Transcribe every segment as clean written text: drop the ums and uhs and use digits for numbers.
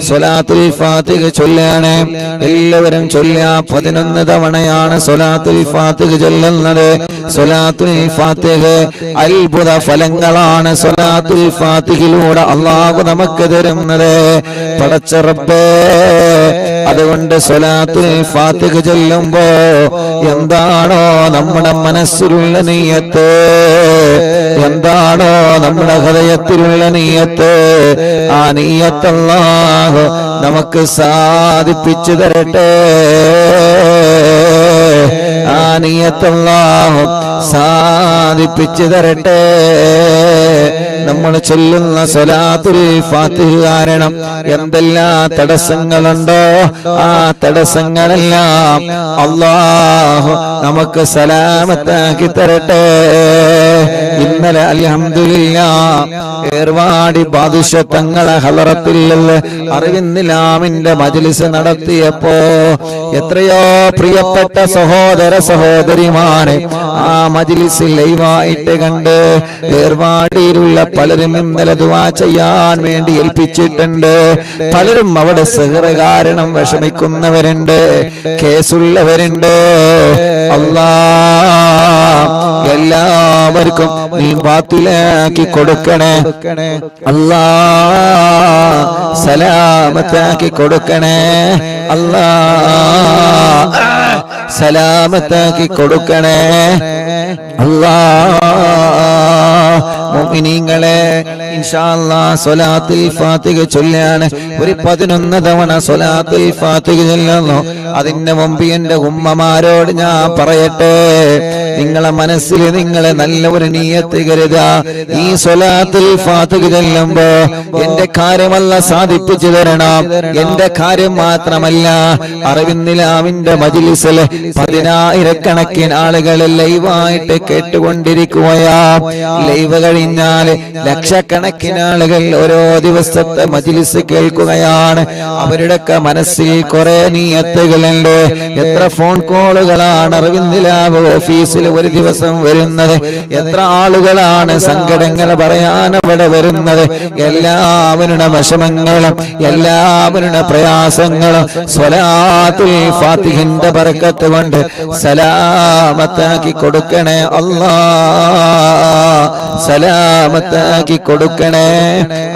സ്വലാത്തുൽ ഫാത്തിഹ ചൊല്ലാണ്. എല്ലാവരും ചൊല്ലുക. 11 തവണയാണ് സ്വലാത്തുൽ ഫാത്തിഹ ചൊല്ലുന്നത്. സ്വലാത്തുൽ ഫാത്തിഹ അത്ഭുത ഫലങ്ങളാണ് സ്വലാത്തുൽ ഫാത്തിഹയിലൂടെ അല്ലാഹു നമുക്ക് തരുന്നത്. പടച്ച റബ്ബേ, അതുകൊണ്ട് സ്വലാത്തുൽ ഫാത്തിഹ ചൊല്ലുമ്പോ എന്താണോ നമ്മുടെ മനസ്സിലുള്ള നിയ്യത്ത്, എന്താണോ നമ്മുടെ ഹൃദയത്തിലുള്ള നിയ്യത്ത്, ആ നിയ്യത്ത് അല്ലാഹു നമുക്ക് സാധിപ്പിച്ചു തരട്ടെ. ആ നിയ്യത്ത് അല്ലാഹു സാധിപ്പിച്ചു തരട്ടെ. നമ്മൾ ചൊല്ലുന്ന സ്വലാത്തുൽ ഫാത്തിഹ കാരണം എന്തെല്ലാം തടസ്സങ്ങളുണ്ടോ ആ തടസ്സങ്ങളെല്ലാം അല്ലാഹു നമുക്ക് സലാമത്താക്കി തരട്ടെ. ഇന്നലെ അൽഹംദുലില്ലാഹ് ഏർവാടി ബാദുഷ തങ്ങളെ ഹളറത്തിൽ അറിവിന്നിലാമിന്റെ മജ്ലിസ് നടത്തിയപ്പോ എത്രയോ പ്രിയപ്പെട്ട സഹോദര സഹോദരിമാരെ ആ മജ്ലിസിൽ ലൈവായിട്ട് കണ്ട് ഏർവാടിയിലുള്ള പലരും ഇന്നലെ ദുആ ചെയ്യാൻ വേണ്ടി ഏൽപ്പിച്ചിട്ടുണ്ട്. പലരും അവിടെ സിഹ്ർ കാരണം വിഷമിക്കുന്നവരുണ്ട്, കേസുള്ളവരുണ്ട്. അല്ലാഹ് എല്ലാവർക്കും നീ ബാത്തിലാക്കി കൊടുക്കണേ. അല്ലാഹ് സലാമത്താക്കി കൊടുക്കണേ. അല്ലാഹ് സലാമത്താക്കി കൊടുക്കണേ. അല്ലാഹ് മുഅ്മിനീങ്ങളെ ഇൻഷാ അല്ലാഹ് സ്വലാത്തുൽ ഫാത്തിഹ ചൊല്ലാണ്. ഒരു 11 തവണ സ്വലാത്തുൽ ഫാത്തിഹ ചൊല്ലുന്നു. അതിന്റെ മുമ്പ് എന്റെ ഉമ്മമാരോട് ഞാൻ പറയട്ടെ, നിങ്ങളെ മനസ്സിൽ നിങ്ങളെ നല്ല ഒരു നിയ്യത്ത് കരുതുക. ഈ സ്വലാത്തുൽ ഫാത്തിഹ ചൊല്ലുമ്പോ എന്റെ കാര്യമല്ല സാധിപ്പിച്ചു തരണം. എന്റെ കാര്യം മാത്രമല്ല, അറിവിന്നിലാമിന്റെ മജ്ലിസിൽ 10,000 ആളുകൾ ലൈവായിട്ട് കേട്ടുകൊണ്ടിരിക്കുകയാ. ലൈവ് കഴിഞ്ഞാൽ ലക്ഷക്കണക്കിന് ആളുകൾ ഓരോ ദിവസത്തെ മജ്ലിസ് കേൾക്കുകയാണ്. അവരുടെയൊക്കെ മനസ്സിൽ കുറെ നിയ്യത്തുകളുണ്ട്. എത്ര ഫോൺ കോളുകളാണ് അറിവിന്നിലാവ് ഓഫീസിൽ ഒരു ദിവസം വരുന്നത്. എത്ര ആളുകളാണ് സങ്കടങ്ങൾ പറയാൻ അവിടെ വരുന്നത്. എല്ലാവരുടെ വിഷമങ്ങളും എല്ലാവരുടെ പ്രയാസങ്ങളും സ്വലാത്തുൽ ഫാത്തിഹിന്റെ ബറക്കത്ത് കൊണ്ട് സലാമത്താക്കി കൊടുക്കണേ. അല്ലാഹ് സലാമത്താക്കി കൊടുക്കണേ.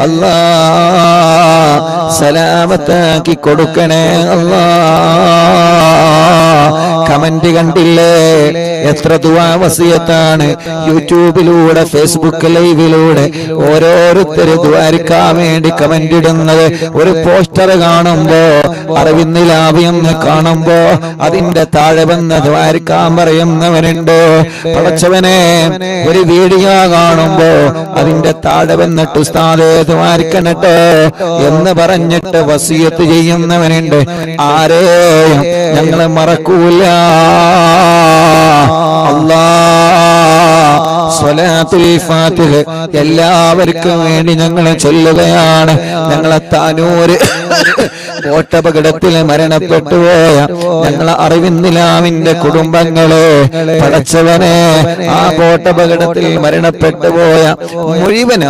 അല്ലാഹ് സലാമത്താക്കി കൊടുക്കണേ. അല്ലാഹ് കമന്റ് കണ്ടില്ലേ? എത്ര ദുആ വസിയത്താണ് യൂട്യൂബിലൂടെ ഫേസ്ബുക്ക് ലൈവിലൂടെ ഓരോരുത്തർ ദുആരിക്കാൻ വേണ്ടി കമന്റ് ഇടുന്നത്. ഒരു പോസ്റ്റർ കാണുമ്പോ അറിവിന്നിലാവിയെന്ന് കാണുമ്പോ അതിന്റെ താഴെ വന്ന് ദുആരിക്കാൻ പറയുന്നവരുണ്ട്. പടച്ചവനെ, ഒരു വീഡിയോ കാണുമ്പോ അതിന്റെ താഴെ വന്നിട്ട് ഉസ്താദേ ദുആരിക്കണട്ടോ എന്ന് പറഞ്ഞിട്ട് വസിയത്ത് ചെയ്യുന്നവനുണ്ട്. ആരെയും ഞങ്ങളെ മറക്കൂല. അല്ലാഹ് സ്വലാത്തുൽ ഫാത്തിഹ എല്ലാവർക്കും വേണ്ടി ഞങ്ങൾ ചൊല്ലുകയാണ്. ഞങ്ങളെ താനൂര് ബോട്ടപകടത്തിൽ മരണപ്പെട്ടു പോയ ഞങ്ങളെ അറിവിന്നിലാമിന്റെ കുടുംബങ്ങളെ പടച്ചവനെ, ആ ബോട്ടപകടത്തിൽ മരണപ്പെട്ടു പോയ മുഴുവൻ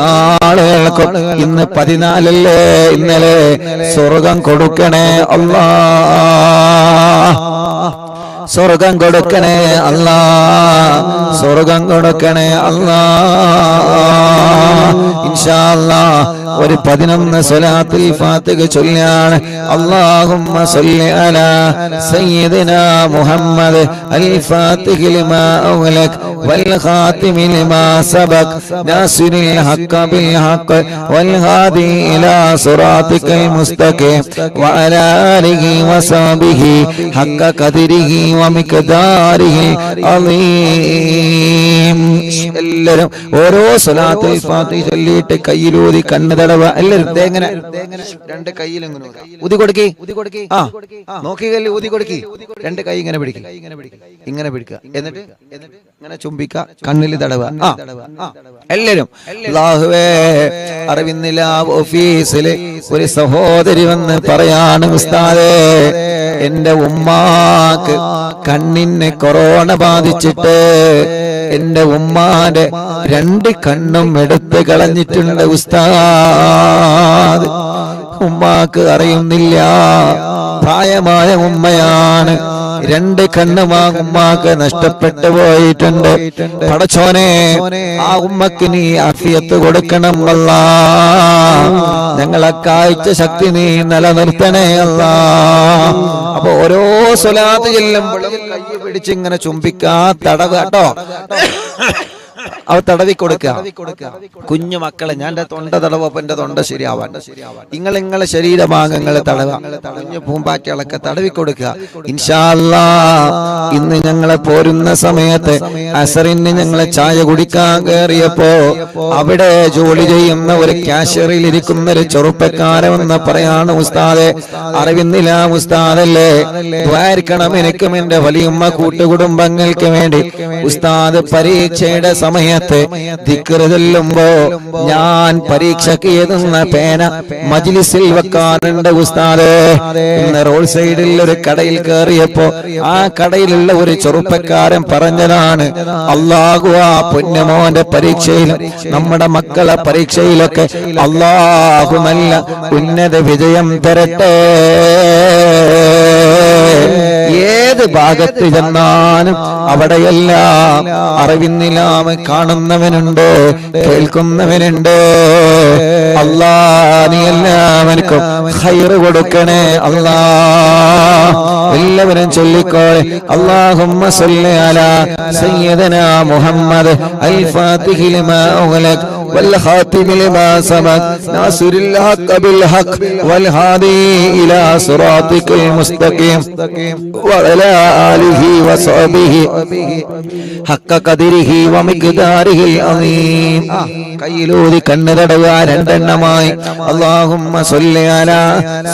ആളുകൾക്കും ഇന്ന് 14 ഇന്നലെ സ്വർഗം കൊടുക്കണേ. അല്ലാഹ് സ്വർഗം കൊടുക്കണേ. അല്ലാഹ് സ്വർഗം കൊടുക്കണേ. അല്ലാഹ് ഇൻഷാ അല്ലാഹ് ഒരു 11 സ്വലാത്തുൽ ഫാത്തിഹ ചൊല്ലാണ്. അല്ലാഹുമ്മ സ്വല്ലി അലാ സയ്യിദിനാ മുഹമ്മദ് അൽ ഫാത്തിഹി ലിമാ ഉഗ്ലക് വൽ ഖാതിമി ലിമാ സബക് നാസിറിൽ ഹഖ് ബിൽ ഹഖ് വൽ ഹാദി ഇലാ സിറാതികൽ മുസ്തഖീം വഅലാ ആലിഹി വസഹ്ബിഹി ഹഖ ഖദരിഹി വമിഖ്ദാരിഹി അളീം. എല്ലാവരും ഓരോ സ്വലാത്തുൽ ഫാത്തിഹ ചൊല്ലിയിട്ട് കയ്യിലൂതി കണ്ണ് തടവ. എല്ലാവരും എങ്ങനെ 2 കൈയിലും ഊതി കൊടുക്കി. ആ നോക്കിക്കല്ലേ, ഊതി കൊടുക്കി. 2 കൈ ഇങ്ങനെ പിടിക്കുക, ഇങ്ങനെ പിടിക്കുക. എന്നിട്ട് ഇങ്ങനെ ചുംബിക്ക, കണ്ണിൽ തടവ. എല്ലാവരും അല്ലാഹുവേ, അറിവിന്നിലാവ് ഓഫീസില് ഒരു സഹോദരി വന്ന് പറയാണ്, ഉസ്താദേ എന്റെ ഉമ്മാക്ക് കണ്ണിന് കൊറോണ ബാധിച്ചിട്ട് എന്റെ ഉമ്മാന്റെ 2 കണ്ണും എടുത്ത് കളഞ്ഞിട്ടുണ്ട് ഉസ്താദ്. ഉമ്മാക്ക് അറിയുന്നില്ല. പ്രായമായ ഉമ്മയാണ്. 2 കണ്ണുമാ ഉമ്മാക്ക് നഷ്ടപ്പെട്ടു പോയിട്ടുണ്ട്. പടച്ചോനെ, ആ ഉമ്മക്ക് നീ ആഫിയത്ത് കൊടുക്കണം അല്ലാ. ഞങ്ങളെ കാഴ്ച ശക്തി നീ നിലനിർത്തണേ അല്ലാ. അപ്പൊ ഓരോ സ്വലാത്ത് ചെല്ലുമ്പോഴും കൈ പിടിച്ച് ഇങ്ങനെ ചുംബിക്കാ, തടവ് കേട്ടോ, അവ തടവി കൊടുക്കുക. കുഞ്ഞു മക്കളെ, ഞാൻ എന്റെ തൊണ്ട തടവപ്പോ എന്റെ തൊണ്ട ശരിയാവാൻ നിങ്ങളെ ശരീരഭാഗങ്ങളെ തടവ, കുഞ്ഞു പൂമ്പാറ്റകളൊക്കെ തടവി കൊടുക്കുക. ഇൻഷാ അല്ലാഹ് ഇന്ന് ഞങ്ങളെ പോരുന്ന സമയത്ത് അസറിന് ഞങ്ങളെ ചായ കുടിക്കാൻ കയറിയപ്പോ അവിടെ ജോലി ചെയ്യുന്ന ഒരു ക്യാഷ്യറിൽ ഇരിക്കുന്ന ഒരു ചെറുപ്പക്കാരെന്ന് പറയാണ്, ഉസ്താദെ, അറിവിന്നില്ല ഉസ്താദല്ലേ, ദ്വാരിക്കണം എനിക്കും എന്റെ വലിയമ്മ കൂട്ടുകുടുംബങ്ങൾക്ക് വേണ്ടി. ഉസ്താദ് പരീക്ഷയുടെ സമയത്ത് ദിക്ർ ചൊല്ലുമ്പോ ഞാൻ പരീക്ഷയ്ക്ക് എഴുതുന്ന പേന മജ്ലിസിൽ വെക്കാറുണ്ട് ഉസ്താദേ. ഇന്ന് റോഡ് സൈഡിൽ ഒരു കടയിൽ കയറിയപ്പോ ആ കടയിലുള്ള ഒരു ചെറുപ്പക്കാരൻ പറഞ്ഞതാണ്, അല്ലാഹു ആ പൊന്നുമോന്റെ പരീക്ഷയിലും നമ്മുടെ മക്കളെ പരീക്ഷയിലൊക്കെ അല്ലാഹു നല്ല ഉന്നത വിജയം തരട്ടെ. ഏത് ഭാഗത്ത് ചെന്നാലും അവിടെയെല്ലാം അറിവിന്നിലാമ കാണുന്നവനുണ്ട്, കേൾക്കുന്നവനുണ്ട്. അല്ലാ, നീ എല്ലാവർക്കും ഖൈറ് കൊടുക്കണേ അല്ലാ. എല്ലാവരും ചൊല്ലിക്കോളെ, അല്ലാഹുമ്മ സ്വല്ലി അലാ സയ്യിദനാ മുഹമ്മദ് അൽ ഫാത്തിഹി ലിമാ ഉഗ്ലഖ് വൽ ഖാതിമി ലിമാ സബഖ് നാസിറിൽ ഹഖ് ബിൽ ഹഖ് വൽ ഹാദി ഇലാ സിറാത്തിക്കൽ മുസ്തഖീം വഅലാ ആലിഹി വസഹ്ബിഹി ഹഖ ഖദരിഹി വമിഖ്ദാരിഹിൽ അസീം. കയ്യിലൂതി കണ്ണ് തടവുക 2 എണ്ണമായി. അല്ലാഹുമ്മ സ്വല്ലി അലാ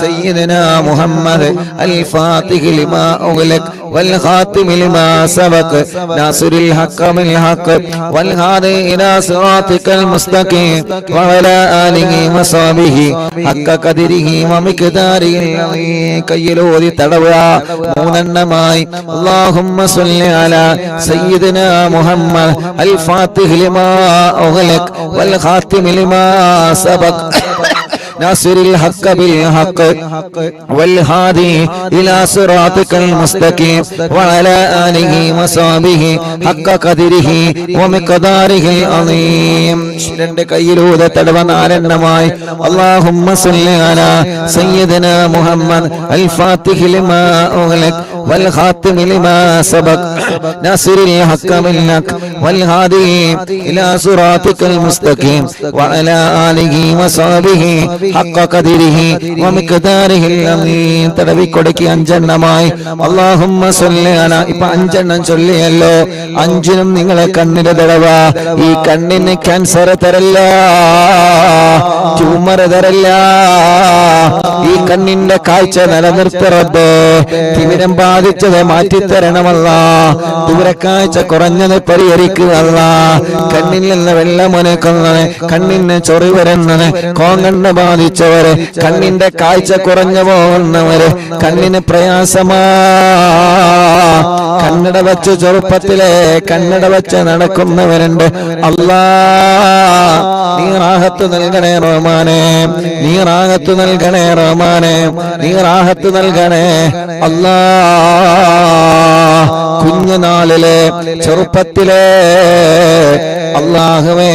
സയ്യിദനാ മുഹമ്മദ് അൽ ഫാത്തിഹി ലിമാ ഉഗ്ലഖ് വൽ ഖാതിമി ലിമാ സബഖ് നാസിറിൽ ഹഖ് ബിൽ ഹഖ് വൽ ഹാദി ഇലാ സിറാത്തിക്കൽ മുസ്തഖീം വഅലാ ആലിഹി വസഹ്ബിഹി ഹഖ ഖദരിഹി വമിഖ്ദാരിഹിൽ അസീം. കയ്യിലൂതി തടവുക 3 എണ്ണമായി. അല്ലാഹുമ്മ സ്വല്ലി അലാ സയ്യിദനാ മുഹമ്മദ് അൽ ഫാത്തിഹി ലിമാ ഉഗ്ലഖ് വൽ ഖാതിമി ലിമാ സബഖ് ناصر الحق بالحق والهادي إلى صراطك المستقيم وعلى آله وصحبه حق قدره ومقداره العظيم. രണ്ട് കയ്യിലൂടെ തടവ 4 എണ്ണമായി. اللهم صل على سيدنا محمد الفاتح لما أغلق والخاتم لما سبق ناصر الحق بالحق والهادي إلى صراطك المستقيم وعلى آله وصحبه ഹഖ ഖദരിഹി വമിഖ്ദാരിഹിൽ അസീം. തടവി കൊടുക്കി 5 എണ്ണമായി. അല്ലാഹുമ്മ സ്വല്ലി അലാ. ഇപ്പൊ 5 എണ്ണം ചൊല്ലിയല്ലോ. 5നും നിങ്ങളെ കണ്ണിന്റെ തടവ. ഈ കണ്ണിന് ക്യാൻസർ തരല്ല, ട്യൂമർ തരല്ല. ഈ കണ്ണിന്റെ കാഴ്ച നിലനിർത്തറബ്. തിമിരം ബാധിച്ചത് മാറ്റിത്തരണമല്ല. ദൂരക്കാഴ്ച കുറഞ്ഞത് പരിഹരിക്കുകയല്ല. കണ്ണിൽ നിന്ന് വെള്ളമൊനക്കുന്നത്, കണ്ണിന് ചൊറി വരുന്നത്, കോങ്കണ്ണ് ബാധിച്ചവര്, കണ്ണിന്റെ കാഴ്ച കുറഞ്ഞു പോകുന്നവര്, കണ്ണിന് പ്രയാസമാ. കണ്ണട വെച്ച് ചെറുപ്പത്തിലെ കണ്ണട വെച്ച് നടക്കുന്നവരുണ്ട്. അല്ലാ, നീ റാഹത്ത് നൽകണേ റഹ്മാനേ, നീ റാഹത്ത് നൽകണേ റഹ്മാനേ, നീ റാഹത്ത് നൽകണേ അല്ലാ. കുഞ്ഞുനാളിലെ ചെറുപ്പത്തിലെ അല്ലാഹുവേ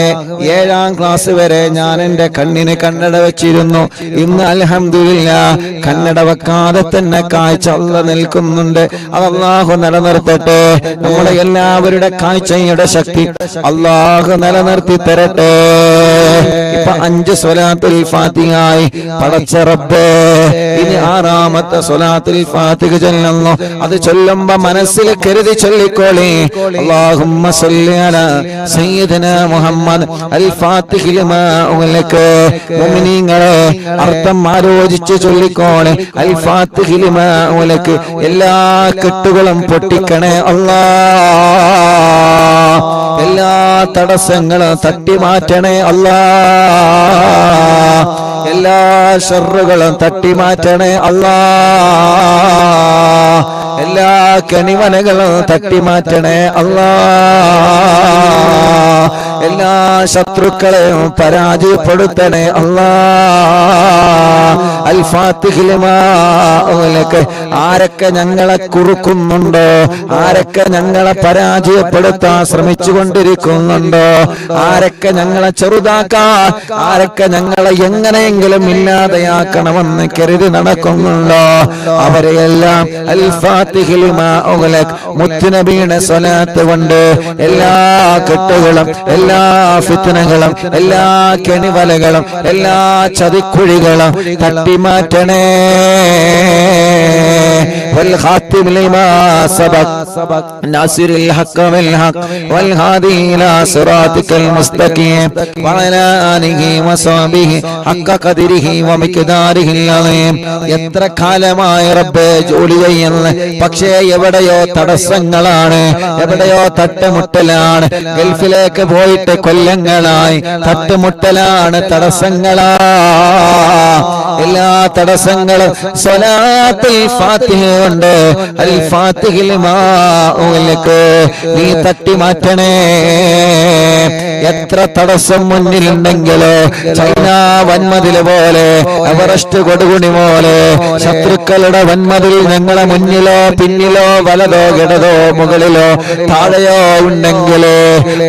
7ാം ക്ലാസ് വരെ ഞാൻ എന്റെ കണ്ണിന് കണ്ണട വെച്ചിരുന്നു. ഇന്ന് അൽഹംദുലില്ലാഹ് കണ്ണട വെക്കാതെ തന്നെ കാഴ്ച അല്ലാഹ് നിൽക്കുന്നുണ്ട്. അത് അല്ലാഹു നിലനിർത്തട്ടെ. നമ്മുടെ എല്ലാവരുടെ കാഴ്ചയുടെ ശക്തി അല്ലാഹു നിലനിർത്തി തരട്ടെ. ഇപ്പൊ 5 സ്വലാത്തുൽ ഫാത്തിഹായി. പടച്ച റബ്ബേ, ഇനി 6ാമത്തെ സ്വലാത്തുൽ ഫാത്തിഹ ചൊല്ലുന്നു. അത് ചൊല്ലുമ്പോ മനസ്സിൽ കരുതി ചൊല്ലിക്കോളേ. അല്ലാഹുമ്മ സ്വല്ലി അലാ സയ്യിദനാ മുഹമ്മദ് അൽ ഫാത്തിഹി ലിമാ ഉഗ്ലഖ്. മുഅ്മിനീങ്ങളെ, അർത്ഥം ആലോചിച്ച് ചൊല്ലിക്കോളെ. അൽ ഫാത്തിഹി ലിമാ ഉഗ്ലഖ്. എല്ലാ കെട്ടുകളും പൊട്ടിക്കണേ അല്ലാഹ്. എല്ലാ തടസ്സങ്ങളും തട്ടി മാറ്റണേ അല്ലാഹ്. എല്ലാ ശർറുകളും തട്ടി മാറ്റണേ അല്ലാഹ്. എല്ലാ കണിമനകളും തട്ടി മാറ്റണേ അല്ലാഹ്. എല്ലാ ശത്രുക്കളെയും പരാജയപ്പെടുത്തണേ അല്ലാ. അൽ ഫാത്തിഹ ലിമാ ഉഗ്ലിഖ്. ആരൊക്കെ ഞങ്ങളെ കുറുക്കുന്നുണ്ടോ, ആരൊക്കെ ഞങ്ങളെ പരാജയപ്പെടുത്താൻ ശ്രമിച്ചുകൊണ്ടിരിക്കുന്നുണ്ടോ, ആരൊക്കെ ഞങ്ങളെ ചെറുതാക്കാൻ, ആരൊക്കെ ഞങ്ങളെ എങ്ങനെയെങ്കിലും ഇല്ലാതെയാക്കണമെന്ന് കരുതി നടക്കുന്നുണ്ടോ, അവരെയെല്ലാം അൽ ഫാത്തിഹ ലിമാ ഉഗ്ലിഖ് മുത്തുനബിയുടെ സ്വലാത്ത് കൊണ്ട് എല്ലാ കെട്ടുകളും എല്ലാ ഫിത്നകളും എല്ലാ കെണിവലകളും എല്ലാ ചതിക്കുഴികളും തട്ടിമാറ്റണേ. والخاتم لما سبق ناصر الحق بالحق والهادي إلى صراطك المستقيم وعلى آله وصحبه حق قدره ومقداره العظيم. എത്ര കാലമായി റബ്ബേ ജോലി ചെയ്യുന്നു, പക്ഷേ എവിടെയോ തടസ്സങ്ങളാണ്, എവിടെയോ തട്ടുമുട്ടലാണ്. ഗൾഫിലേക്ക് പോയിട്ട് കൊല്ലങ്ങളായി, തട്ടുമുട്ടലാണ്, തടസ്സങ്ങളാ. എല്ലാ തടസ്സങ്ങളും സ്വലാത്തുൽ ഫാത്തിഹ കൊണ്ട് അൽ ഫാത്തിഹ ലിമാ ഉഗ്ലിഖ് നീ തട്ടി മാറ്റണേ. എത്ര തടസ്സം മുന്നിലുണ്ടെങ്കിലോ, ചൈന വൻമതിൽ പോലെ, എവറസ്റ്റ് കൊടുകുണി പോലെ ശത്രുക്കളുടെ വൻമതിൽ ഞങ്ങളെ മുന്നിലോ പിന്നിലോ വലതോ ഇടതോ മുകളിലോ താഴെയോ ഉണ്ടെങ്കിലോ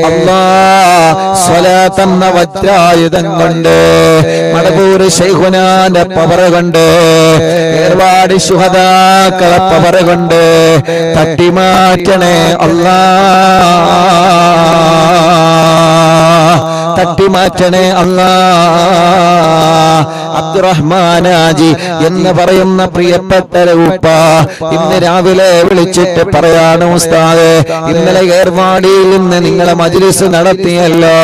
അല്ലാഹ് സ്വലാത്ത് എന്ന വജ്രായുധം കൊണ്ട്, മടവൂർ ശൈഖുനാന്റെ പവർ കൊണ്ട്, ഏർവാടി ശുഹദാക്കളെ പവർ കൊണ്ട് തട്ടിമാറ്റണേ അല്ലാഹ്, തട്ടിമാറ്റണേ അല്ലാഹ്. അബ്ദുറഹ്മാനാജി എന്ന് പറയുന്ന പ്രിയപ്പെട്ട ഉപ്പ ഇന്ന് രാവിലെ വിളിച്ചിട്ട് പറയാണ്, ഉസ്താദേ ഇന്നലെ ഏർവാടിയിൽ നിന്ന് നിങ്ങളെ മജ്ലിസ് നടത്തിയല്ലോ,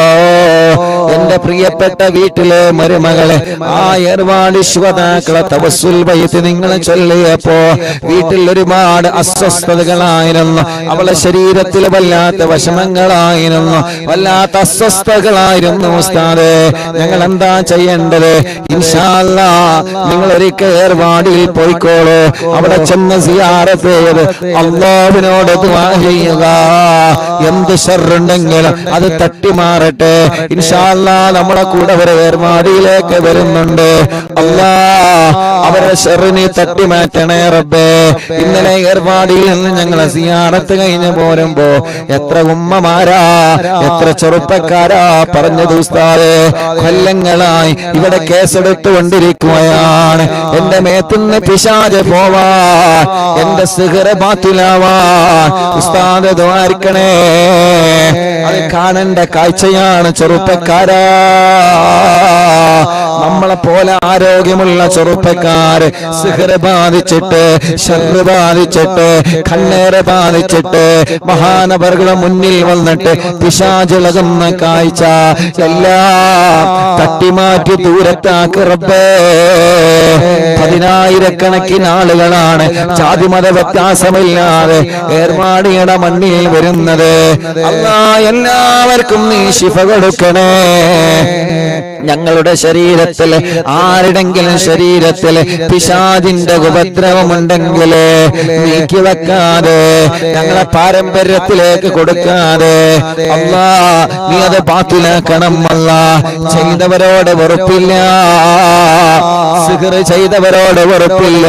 എന്റെ പ്രിയപ്പെട്ട വീട്ടിലെ മരുമകളെ ആ ഏർവാടി ശുഹദാക്കളെ തവസ്സുൽ ബൈത്ത് നിങ്ങൾ ചൊല്ലിയപ്പോ വീട്ടിൽ ഒരുപാട് അസ്വസ്ഥതകളായിരുന്നു, അവളെ ശരീരത്തിൽ വല്ലാത്ത വിഷമങ്ങളായിരുന്നു, വല്ലാത്ത അസ്വസ്ഥതകളായിരുന്നു. ഉസ്താദേ ഞങ്ങൾ എന്താ ചെയ്യേണ്ടത്? ഇൻഷാ അല്ലാഹ് നിങ്ങൾ ഒരിക്കൽ ഏർവാടിയിൽ പോയിക്കോളൂ, അവിടെ ചെന്ന് സിയാറത്ത് ചെയ്ത് അല്ലാഹുവിനോട് ദുആ ചെയ്യുക, എന്ത് ശർറുണ്ടെങ്കിലും അത് തട്ടിമാറട്ടെ. ഇൻഷാ അല്ലാഹ് നമ്മുടെ കൂടെ ഒരു ഏർവാടിയിലേക്ക് വരുന്നുണ്ട്, അല്ലാഹ് അവരുടെ ശർറിനെ തട്ടിമാറ്റണേ റബ്ബേ. ഇന്നലെ ഏർവാടിയിൽ നിന്ന് ഞങ്ങളെ സിയാറത്ത് കഴിഞ്ഞ് പോരുമ്പോ എത്ര ഉമ്മമാരാ, എത്ര ചെറുപ്പക്കാരാ പറഞ്ഞത്, ഉസ്താദേ കൊല്ലങ്ങളായി ഇവിടെ കേസെടുത്തുകൊണ്ടിരിക്കുകയാണ്, എന്റെ മേത്തുനിന്ന് പിശാച് പോവാൻ, എന്റെ സിഹ്റ് ബാത്തിലാവാൻ ഉസ്താദ് ദ്വാരിക്കണേ. അത് കാണേണ്ട കാഴ്ചയാണ് ചെറുപ്പക്കാരാ. നമ്മളെ പോലെ ആരോഗ്യമുള്ള ചെറുപ്പക്കാര് സിഹ്റ് ബാധിച്ചിട്ട്, ശർറ് ബാധിച്ചിട്ട്, കണ്ണേറ് ബാധിച്ചിട്ട് മഹാനവറുകളുടെ മുന്നിൽ വന്നിട്ട് പിശാചിളകുന്ന കാഴ്ച എല്ലാം തട്ടിമാറ്റി ദൂരത്താക്ക് റബ്ബേ. പതിനായിരക്കണക്കിന് ആളുകളാണ് ജാതിമത വ്യത്യാസമില്ലാതെ ഏർവാടിയുടെ മണ്ണിൽ വരുന്നത്. അല്ലാഹ് എല്ലാവർക്കും നീ ശിഫ കൊടുക്കണേ. ഞങ്ങളുടെ ശരീരത്തിൽ ആരുടെങ്കിലും ശരീരത്തിൽ പിശാചിന്റെ ഉപദ്രവമുണ്ടെങ്കിൽ നീക്കി വെക്കാതെ, ഞങ്ങളെ പാരമ്പര്യത്തിലേക്ക് കൊടുക്കാതെ അല്ലാഹ് നീ അത് ബാത്തിലാക്കണം. അല്ലാഹ് ചെയ്തവരോട് വെറുപ്പില്ല, സിഹ്റ് ചെയ്തവരോട് വെറുപ്പില്ല,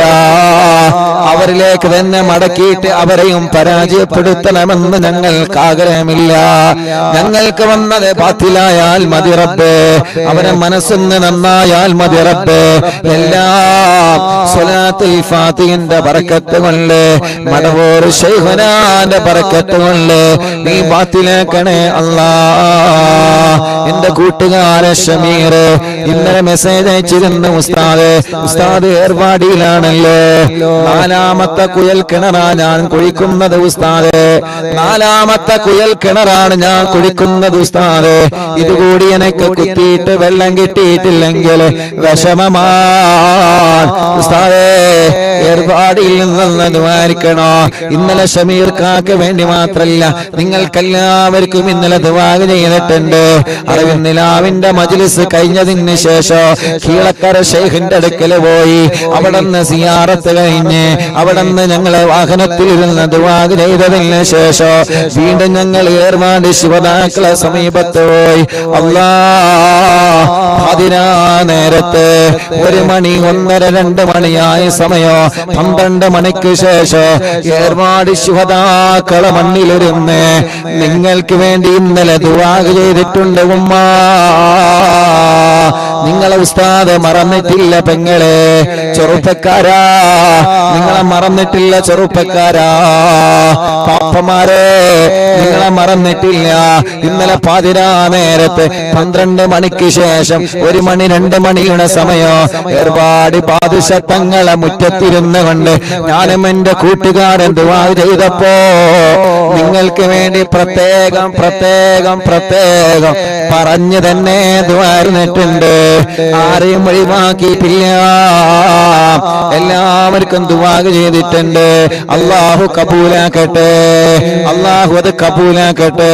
അവരിലേക്ക് തന്നെ മടക്കിയിട്ട് അവരെയും പരാജയപ്പെടുത്തണമെന്ന് ഞങ്ങൾക്ക് ആഗ്രഹമില്ല. ഞങ്ങൾക്ക് വന്നത് ബാത്തിലായാൽ മതി റബ്ബേ, അവരെ മനസ്സിന് നന്നായാൽ മതി റബ്ബേ. എല്ലാം സ്വലാത്തുൽ ഫാത്തിഹിന്റെ ബറക്കത്ത് കൊണ്ട്, മടവൂർ ശൈഖുനാന്റെ ബറക്കത്ത് കൊണ്ട് നീ ബാത്തിലാക്കണേ അല്ലാഹ്. എന്റെ കൂട്ടുകാരൻ ഷമീർ ഇന്നലെ മെസ്സേജ് അയച്ചിരുന്നു, ഉസ്താദ് ഏർവാടിയിലാണല്ലോ, 4ാമത്തെ കുയൽ കിണറാ ഞാൻ കുഴിക്കുന്നത് ഉസ്താദ്, 4ാമത്തെ കുയൽ കിണറാണ് ഞാൻ കുഴിക്കുന്നത് ഉസ്താദ്, ഇതുകൂടി എനിക്ക് കുത്തിയിട്ട് വെള്ളം കിട്ടിയിട്ടില്ലെങ്കിൽ വിഷമമാണ് ഉസ്താദേ ഏർപാടിൽ നിന്ന് ദ്വാരിക്കണോ. ഇന്നലെ ഷമീർ കാക്ക് വേണ്ടി മാത്രല്ല, നിങ്ങൾക്കെല്ലാവർക്കും ഇന്നലെ ദുആ ചെയ്തിട്ടുണ്ട്. അറിവിന്നിലാവിന്റെ മജ്ലിസ് കഴിഞ്ഞതിന് ശേഷം കീഴക്കര ശൈഖിന്റെ അടുക്കൽ പോയി അവിടുന്ന് സിയാറത്ത് കഴിഞ്ഞ് അവിടുന്ന് ഞങ്ങളെ വാഹനത്തിൽ ഇരുന്ന് ദുആ ചെയ്തതിന് ശേഷം വീണ്ടും ഞങ്ങൾ ഏർവാടി ശുഹദാക്കളെ സമീപത്ത് പോയി. അതിനാ നേരത്ത് 1 മണി 1:30 2 മണിയായ സമയോ 12 മണിക്ക് ശേഷം ഏർവാടി ശുഹദാക്കളെ മണ്ണിലിരുന്ന് നിങ്ങൾക്ക് വേണ്ടി ഇന്നലെ ദുആ ചെയ്തിട്ടുണ്ട് ഉമ്മ. നിങ്ങളെ ഉസ്താദ് മറന്നിട്ടില്ല പെങ്ങളെ, ചെറുപ്പക്കാരാ നിങ്ങളെ മറന്നിട്ടില്ല, ചെറുപ്പക്കാരാ പാപ്പമാരെ നിങ്ങളെ മറന്നിട്ടില്ല. ഇന്നലെ പാതിരാ നേരത്ത് 12 മണിക്ക് ശേഷം 1 മണി 2 മണിയുടെ സമയം ഏർപാട് പാദുശത്തങ്ങളെ മുറ്റത്തിരുന്ന് കൊണ്ട് ഞാനും എന്റെ കൂട്ടുകാരൻ ദുആ ചെയ്തപ്പോ നിങ്ങൾക്ക് വേണ്ടി പ്രത്യേകം പ്രത്യേകം പ്രത്യേകം പറഞ്ഞു തന്നെ ദുആർന്നിട്ടുണ്ട്. ആരെയും ഒഴിവാക്കിയിട്ടില്ല, എല്ലാവർക്കും ദുആ ചെയ്തിട്ടുണ്ട്. അല്ലാഹു കബൂലാക്കട്ടെ, അല്ലാഹു അത് കബൂലാക്കട്ടെ,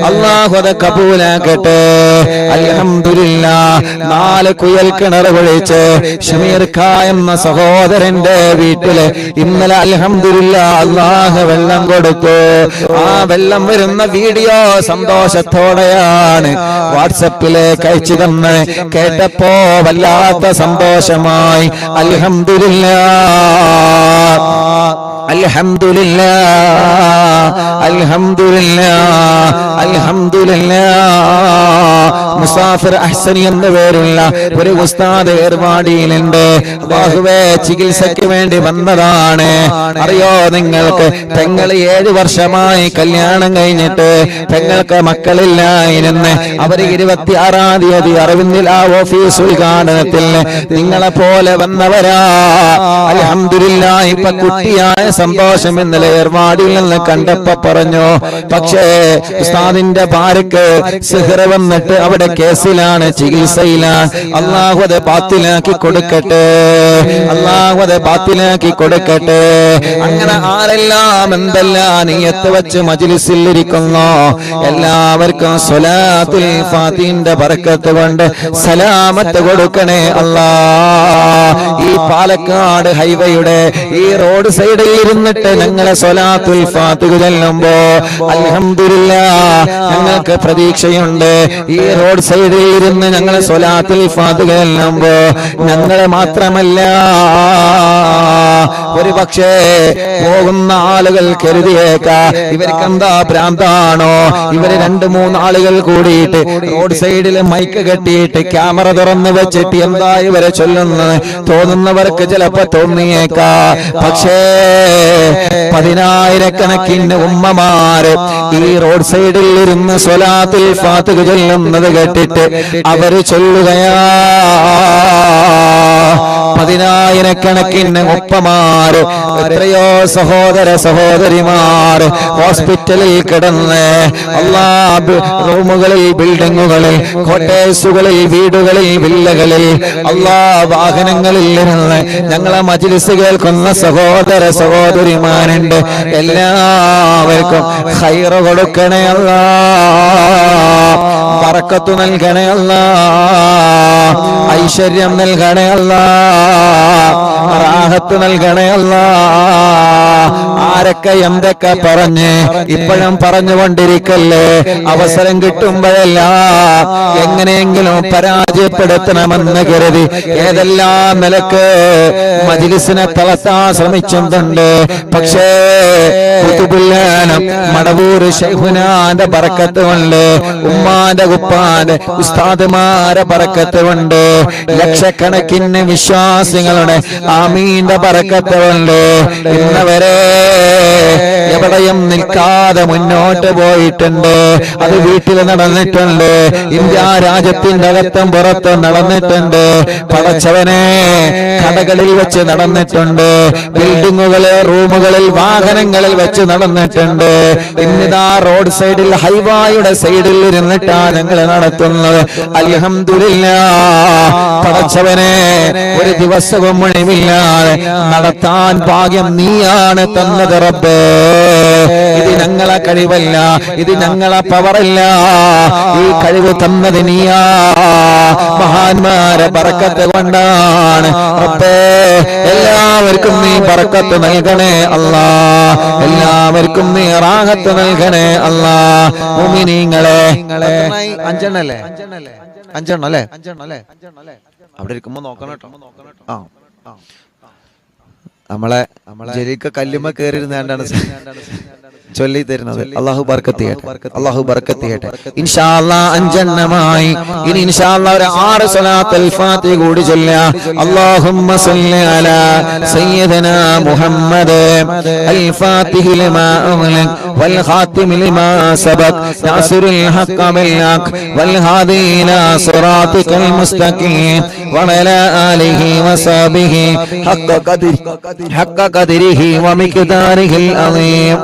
അല്ലാഹു അത് കബൂലാക്കട്ടെ. അൽഹംദുലില്ലാഹ് 4 കുയൽ കിണർ കുഴിച്ച് ഷമീർ ഖാ എന്ന സഹോദരന്റെ വീട്ടില് ഇന്നലെ അൽഹംദുലില്ലാഹ് അല്ലാഹു വെള്ളം കൊടുത്തു. ആ വെള്ളം വരുന്ന വീഡിയോ സന്തോഷത്തോടെയാണ് വാട്സപ്പിലേക്ക് അയച്ചു തന്ന് കേട്ടപ്പോ വല്ലാത്ത സന്തോഷമായി. അൽഹംദുലില്ലാഹ് അൽഹംദുലില്ലാഹ് അൽഹംദുലില്ലാഹ് അൽഹംദുലില്ലാഹ്. മുസാഫിർ അഹ്സനി എന്ന പേരുള്ള ഒരു ഉസ്താദ് ഏർവാടിയിലുണ്ട്. അല്ലാഹുവേ ചികിത്സയ്ക്ക് വേണ്ടി വന്നതാണ്. അറിയോ നിങ്ങൾക്ക്, പെങ്ങൾ 7 വർഷമായി കല്യാണം കഴിഞ്ഞിട്ട് പെങ്ങൾക്ക് മക്കളില്ലായിരുന്നു. അവർ 26-ാം തീയതി അറിവിന്നിലാ ഓഫീസ് ഉദ്ഘാടനത്തിൽ നിങ്ങളെ പോലെ വന്നവരാ. അൽഹംദുലില്ലാഹ് ഇപ്പൊ കുട്ടിയായ സന്തോഷം ഇന്നലെ ഏർവാടിയിൽ നിന്ന് കണ്ടപ്പോ പറഞ്ഞു. പക്ഷേ ഉസ്താദിന്റെ ഭാര്യക്ക് സിഹ്ർ വന്നിട്ട് അവിടെ കേസിലാണ്, ചികിത്സയിലാണ്. അല്ലാഹു അത് ബാത്തിലാക്കി കൊടുക്കട്ടെ, അല്ലാഹു അത് ബാത്തിലാക്കി കൊടുക്കട്ടെ. അങ്ങനെ ആരെല്ലാം എന്തെല്ലാം നിയത്ത് വെച്ച് മജ്ലിസിൽ ഇരിക്കുന്നു എല്ലാവർക്കും സ്വലാത്തുൽ ഫാത്തിഹിന്റെ ബർക്കത്ത് കൊണ്ട് സലാമത്ത് കൊടുക്കണേ അല്ലാഹ്. ഈ പാലക്കാട് ഹൈവേയുടെ ഈ റോഡ് സൈഡിൽ ഇരുന്നിട്ട് ഞങ്ങളെ സ്വലാത്തുൽ ഫാത്തിഹ ചൊല്ലുമ്പോ അൽഹംദുലില്ലാഹ് ഞങ്ങൾക്ക് പ്രതീക്ഷയുണ്ട്. ഈ റോഡ് സൈഡിൽ ഇരുന്ന് ഞങ്ങളെ സ്വലാത്തുൽ ഫാത്തിഹ ചൊല്ലുമ്പോ ഞങ്ങളെ മാത്രമല്ല, ഒരു പക്ഷേ പോകുന്ന ആളുകൾ കരുതിയേക്കാ ഇവർക്കെന്താ ഭ്രാന്താണോ, ഇവര് 2-3 ആളുകൾ കൂടിയിട്ട് റോഡ് സൈഡിൽ മൈക്ക് കെട്ടിയിട്ട് ക്യാമറ തുറന്ന് വെച്ചിട്ട് എന്താ ഇവരെ ചൊല്ലുന്നത് തോന്നുന്നവർക്ക് ചിലപ്പോ തോന്നിയേക്കാ. പക്ഷേ 10,000-കണക്കിന് ഉമ്മമാര് ഈ റോഡ് സൈഡിൽ ഇരുന്ന് സ്വലാത്തുൽ ഫാത്തിഹ ചൊല്ലുന്നത് കേട്ടിട്ട് അവര് ചൊല്ലുകയാ. 10,000-കണക്കിന് ഉപ്പമാര്, എത്രയോ സഹോദര സഹോദരിമാർ ഹോസ്പിറ്റലിൽ കിടന്ന് റൂമുകളിൽ, ബിൽഡിങ്ങുകളിൽ, കോട്ടേഴ്സുകളിൽ, വീടുകളിൽ, വില്ലകളിൽ, വാഹനങ്ങളിൽ ഇരുന്ന് ഞങ്ങളെ മജ്ലിസ് കേൾക്കുന്ന സഹോദര സഹോദരിമാരുണ്ട്. എല്ലാവർക്കും ഖൈറ് കൊടുക്കണേ അല്ലാഹ്, ബറക്കത്ത് നൽകണേ അല്ലാഹ്, ഐശ്വര്യം നൽകണേ അല്ലാഹ്, റാഹത്ത് നൽകണേ അല്ലാഹ്. ആരൊക്കെ എന്തൊക്കെ പറഞ്ഞ് ഇപ്പോഴും പറഞ്ഞുകൊണ്ടിരിക്കല്ലേ, അവസരം കിട്ടുമ്പോഴെല്ലാം എങ്ങനെയെങ്കിലും പരാജയപ്പെടുത്തണമെന്ന് കരുതി ഏതെല്ലാം നിലക്ക് മജ്ലിസിനെ തളർത്താൻ ശ്രമിച്ചിട്ടുണ്ട്. പക്ഷേ കുതുബുല്ലാനം മടവൂര് ശൈഖുനാന്റെ ബറക്കത്ത് കൊണ്ട്, ഉമ്മാന്റെ ഉപ്പാന്റെ ഉസ്താദുമാരെ ബറക്കത്ത് കൊണ്ട് ലക്ഷക്കണക്കിന് വിശ്വാസികളുടെ ആമീൻ ആമീന്റെ ബറക്കത്ത് കൊണ്ട് ഇന്നവരെ എവിടെയും നിൽക്കാതെ മുന്നോട്ട് പോയിട്ടുണ്ട്. അത് വീട്ടിൽ നടന്നിട്ടുണ്ട്, ഇന്ത്യ രാജ്യത്തിന്റെ അകത്തും പുറത്തും നടന്നിട്ടുണ്ട്. പടച്ചവനെ, കടകളിൽ വെച്ച് നടന്നിട്ടുണ്ട്, ബിൽഡിങ്ങുകളിൽ, റൂമുകളിൽ, വാഹനങ്ങളിൽ വെച്ച് നടന്നിട്ടുണ്ട്. ഇന്നിതാ റോഡ് സൈഡിൽ, ഹൈവായുടെ സൈഡിൽ ഇരുന്നിട്ടാണ് ഞങ്ങൾ നടത്തുന്നത്. അൽഹംദുലില്ലാഹ്. പടച്ചവനെ, ഒരു ദിവസവും മുഴുമില്ലാതെ നടത്താൻ ഭാഗ്യം നീയാണ് തന്നത് റബ്ബേ. ഇത് ഞങ്ങളെ കഴിവല്ല, ഇത് ഞങ്ങളെ പവറല്ല, ഈ കഴിവ് തന്നത് നീയാ. മഹാന്മാരെ ബറക്കത്ത് കൊണ്ടാണ് റബ്ബേ. എല്ലാവർക്കും നീ ബറക്കത്ത് നൽകണേ അല്ലാ, എല്ലാവർക്കും നീ റാഹത്ത് നൽകണേ അല്ലാ. മുഅ്മിനീങ്ങളെ, അഞ്ചെണ്ണല്ലേ? അവിടെ ഇരിക്കുമ്പോ നോക്കണം കേട്ടോ. നമ്മളെ ജലീക്ക കല്ലുമ്മ കയറിയിരുന്നാണ്ടാണ് ചൊല്ലി തരുന്നത്. അല്ലാഹു ബർക്കത്ത് ചെയ്യട്ടെ, അല്ലാഹു ബർക്കത്ത് ചെയ്യട്ടെ. ഇൻഷാ അല്ലാഹ് അഞ്ചെണ്ണമായി. ഇനി ഇൻഷാ അല്ലാഹ് ഒരു 6 സ്വലാത്തുൽ ഫാത്തിഹ കൂടി ചൊല്ലാം. അല്ലാഹുമ്മ സ്വല്ലി അലാ സയ്യിദനാ മുഹമ്മദ് അൽ ഫാത്തിഹി ലിമാ ഉഗ്ലിഖ വൽ ഖാതിമി ലിമാ സബഖ നാസിറുൽ ഹഖ് ബിൽ ഹഖ് വൽ ഹാദി ഇലാ സിറാതികൽ മുസ്തഖീം വഅലാ ആലിഹി വസഹ്ബിഹി ഹഖ്ക ഖദ്രിഹി വമിഖ്ദാരിഹിൽ അളീം.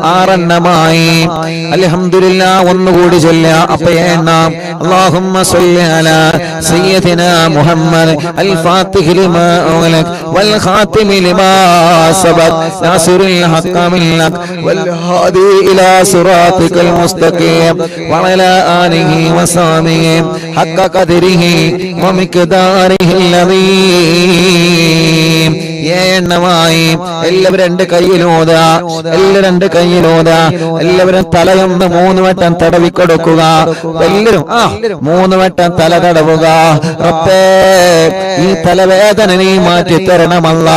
അൽഹംദുലില്ലാഹ്. ഒന്നുകൂടി ചൊല്ലാം. അപ്പൊ എണ്ണാം. അല്ലാഹുമ്മ സ്വല്ലി അലാ സയ്യിദിനാ മുഹമ്മദ് അൽ ഫാത്തിഹി ലിമാ ഉഗ്ലിഖ വൽ ഖാതിമി ലിമാ സബഖ നാസിറുൽ ഹഖ് ബിൽ ഹഖ് വൽ ഹാദി ഇലാ സിറാതികൽ മുസ്തഖീം വഅലാ ആലിഹി വസഹ്ബിഹി ഹഖ്ക ഖദ്രിഹി വമിഖ്ദാരിഹിൽ അളീം. എണ്ണമായി. എല്ലാവരും 2 കൈയിലൂതാ, എല്ലാവരും 2 കൈയിലൂതാ. എല്ലാവരും തലയൊന്ന് 3 വട്ടം തടവി കൊടുക്കുക. എല്ലാവരും 3 വട്ടം തല തടവുക. റബ്ബേ, ഈ തലവേദന നീ മാറ്റി തരണമല്ല,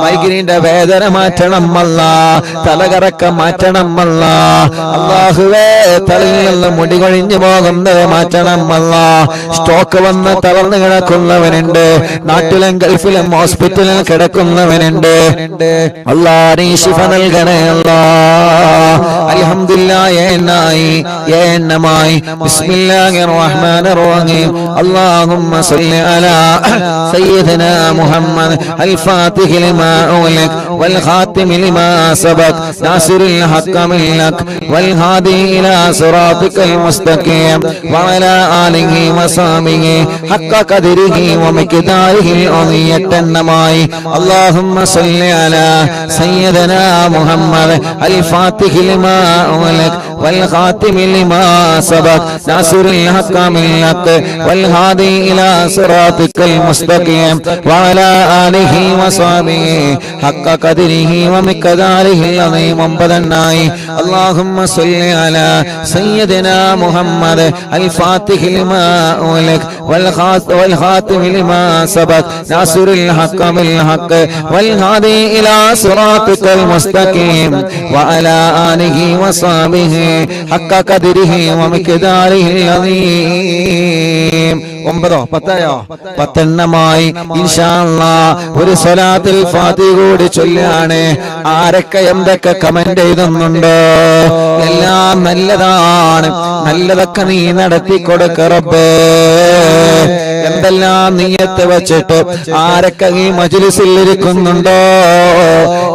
മൈഗ്രീന്റെ വേദന മാറ്റണമല്ല, തലകറക്കം മാറ്റണമല്ല. അല്ലാഹുവേ, തലയിൽ നിന്ന് മുടി കൊഴിഞ്ഞു പോകുന്നത് മാറ്റണമല്ല. സ്റ്റോക്ക് വന്ന് തളർന്നു കിടക്കുന്നവനുണ്ട്, നാട്ടിലും ഗൾഫിലും ഹോസ്പിറ്റലിൽ കിടക്കുന്നവനുണ്ട്. അല്ലാഹ് നീ ശിഫ നൽകണേ അല്ലാഹ്. അൽഹംദുലില്ലാഹ്. എണ്ണമായി. ബിസ്മില്ലാഹിർ റഹ്മാനിർ റഹീം. അല്ലാഹുമ്മ സ്വല്ലി അലാ സയ്യിദിനാ മുഹമ്മദ് അൽ ഫാത്തിഹി ലിമാ ഉഗ്ലിഖ വൽ ഖാതിമി ലിമാ സബഖ നാസിറുൽ ഹഖ് ബിൽ ഹഖ് വൽ ഹാദി ഇലാ സിറാതികൽ മുസ്തഖീം വഅലാ ആലിഹി വസഹ്ബിഹി ഹഖ്ക ഖദ്രിഹി വമിഖ്ദാരിഹിൽ അളീം. എണ്ണമായി. اللهم صل على سيدنا محمد الفاتح لما أغلق والخاتم لما سبق ناصر الحق بالحق والهادي إلى صراطك المستقيم وعلى آله وصحبه حق قدره ومقداره العظيم. اللهم صل على سيدنا محمد الفاتح لما أغلق والخاتم لما سبق ناصر الحق بالحق والهادي إلى صراطك المستقيم وعلى آله وصحبه حق قدره ومقداره العظيم. 10 ഇൻഷാ അല്ലാഹ്. ഒരു സ്വലാത്തുൽ ഫാത്തിഹ കൂടി ചൊല്ലാണ്. ആരൊക്കെ എന്തൊക്കെ കമന്റ് ചെയ്തുന്നുണ്ടോ? എല്ലാം നല്ലതാണ്, നല്ലതൊക്കെ നീ നടത്തി കൊടുക്ക റബ്ബേ. എന്തെല്ലാം നിയ്യത്ത് വെച്ചിട്ട് ആരൊക്കെ ഈ മജ്ലിസിൽ ഇരിക്കുന്നുണ്ടോ?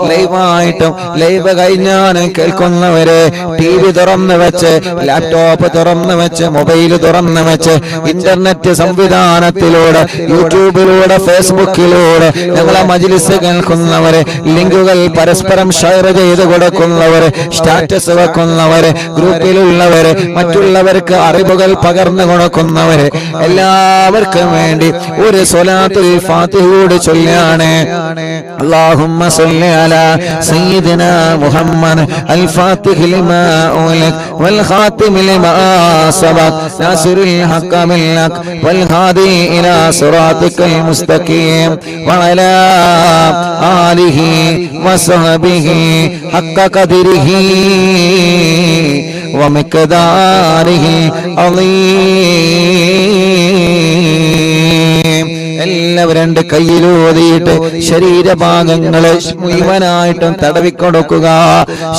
ലൈവായിട്ടും ലൈവ് കഴിഞ്ഞാലും കേൾക്കുന്നവരെ TV തുറന്നു വെച്ച്, ലാപ്ടോപ്പ് തുറന്നു വെച്ച്, മൊബൈൽ തുറന്നു വെച്ച്, ഇന്റർനെറ്റ് സംവിധാനത്തിലൂടെ, യൂട്യൂബിലൂടെ, ഫേസ്ബുക്കിലൂടെ ഞങ്ങളെ മജ്ലിസ് കേൾക്കുന്നവരെ, ലിങ്കുകൾ പരസ്പരം ഷെയർ ചെയ്ത് കൊടുക്കുന്നവരെ, സ്റ്റാറ്റസ് വെക്കുന്നവരെ, ഗ്രൂപ്പിലുള്ളവരെ, മറ്റുള്ളവർക്ക് അറിവുകൾ പകർന്നു കൊടുക്കുന്നവരെ, എല്ലാവർക്കും വേണ്ടി ഒരു സ്വലാത്തുൽ ഫാത്തിഹ കൂടി ചൊല്ലാണ്. اللهم صل على سيدنا محمد الفاتح لما أغلق والخاتم لما سبق ناصر الحق بالحق والهادي إلى صراطك المستقيم وعلى آله وصحبه حق قدره ومقداره عظيم. രണ്ട് കയ്യിലൂതിയിട്ട് ശരീരഭാഗങ്ങളെ മുഴുവനായിട്ടും തടവിക്കൊടുക്കുക.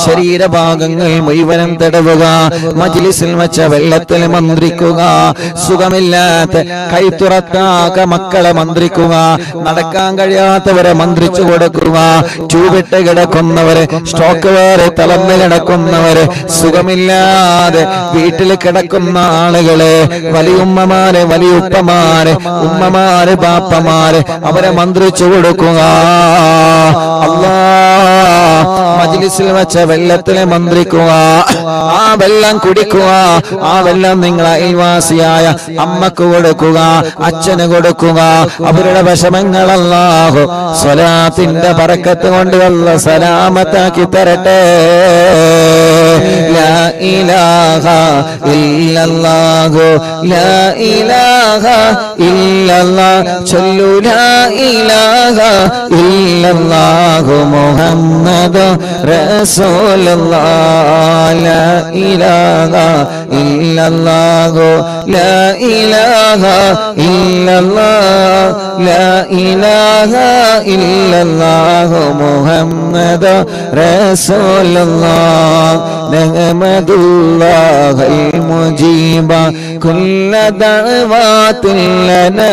ശരീരഭാഗങ്ങൾ മുഴുവനും തടവുക. മജ്ലിസിൽ വെച്ച വെള്ളത്തിൽ മന്ത്രിക്കുക. സുഖമില്ലാത്ത കൈത്തുറക്കാക്ക മക്കളെ മന്ത്രിക്കുക. നടക്കാൻ കഴിയാത്തവരെ മന്ത്രിച്ചു കൊടുക്കുക. ചൂവിട്ട് കിടക്കുന്നവരെ, സ്ട്രോക്ക് വേറെ തളർന്ന് കിടക്കുന്നവരെ, സുഖമില്ലാതെ വീട്ടിൽ കിടക്കുന്ന ആളുകളെ, വലിയുമ്മമാരെ, വലിയുപ്പമാരെ, ഉമ്മമാരെ, ബാപ്പമാരെ, അവരെ മന്ത്രിച്ചു കൊടുക്കുക. അല്ലാഹ് മജ്ലിസിൽ വെച്ച വെള്ളത്തിലെ മന്ത്രിക്കുക. ആ വെള്ളം കുടിക്കുക. ആ വെള്ളം നിങ്ങൾ അയൽവാസിയായ അമ്മക്ക് കൊടുക്കുക, അച്ഛന് കൊടുക്കുക. അവരുടെ വിഷമങ്ങൾ അല്ലാഹു സ്വലാത്തിന്റെ ബറക്കത്ത് കൊണ്ട് അല്ലാഹു സലാമത്താക്കി തരട്ടെ. ലാ ഇലാഹ ഇല്ലല്ലാഹു ലാ ഇലാഹ ഇല്ലല്ലാഹ് ചൊല്ലു ലാ ഇലാഹ ഇല്ലല്ലാഹു മുഹമ്മദ് റസൂലുള്ളാഹ്. ലാ ഇലാഹ ഇല്ലല്ലാഹു ലാ ഇലാഹ ഇല്ലല്ലാഹ് ലാ ഇലാഹ ഇല്ലല്ലാഹു മുഹമ്മദ് റസൂലുള്ളാഹ്. നഹ്മദുല്ലാഹൽ മുജീബ കുല്ല ദഅവാതിൻ ലനാ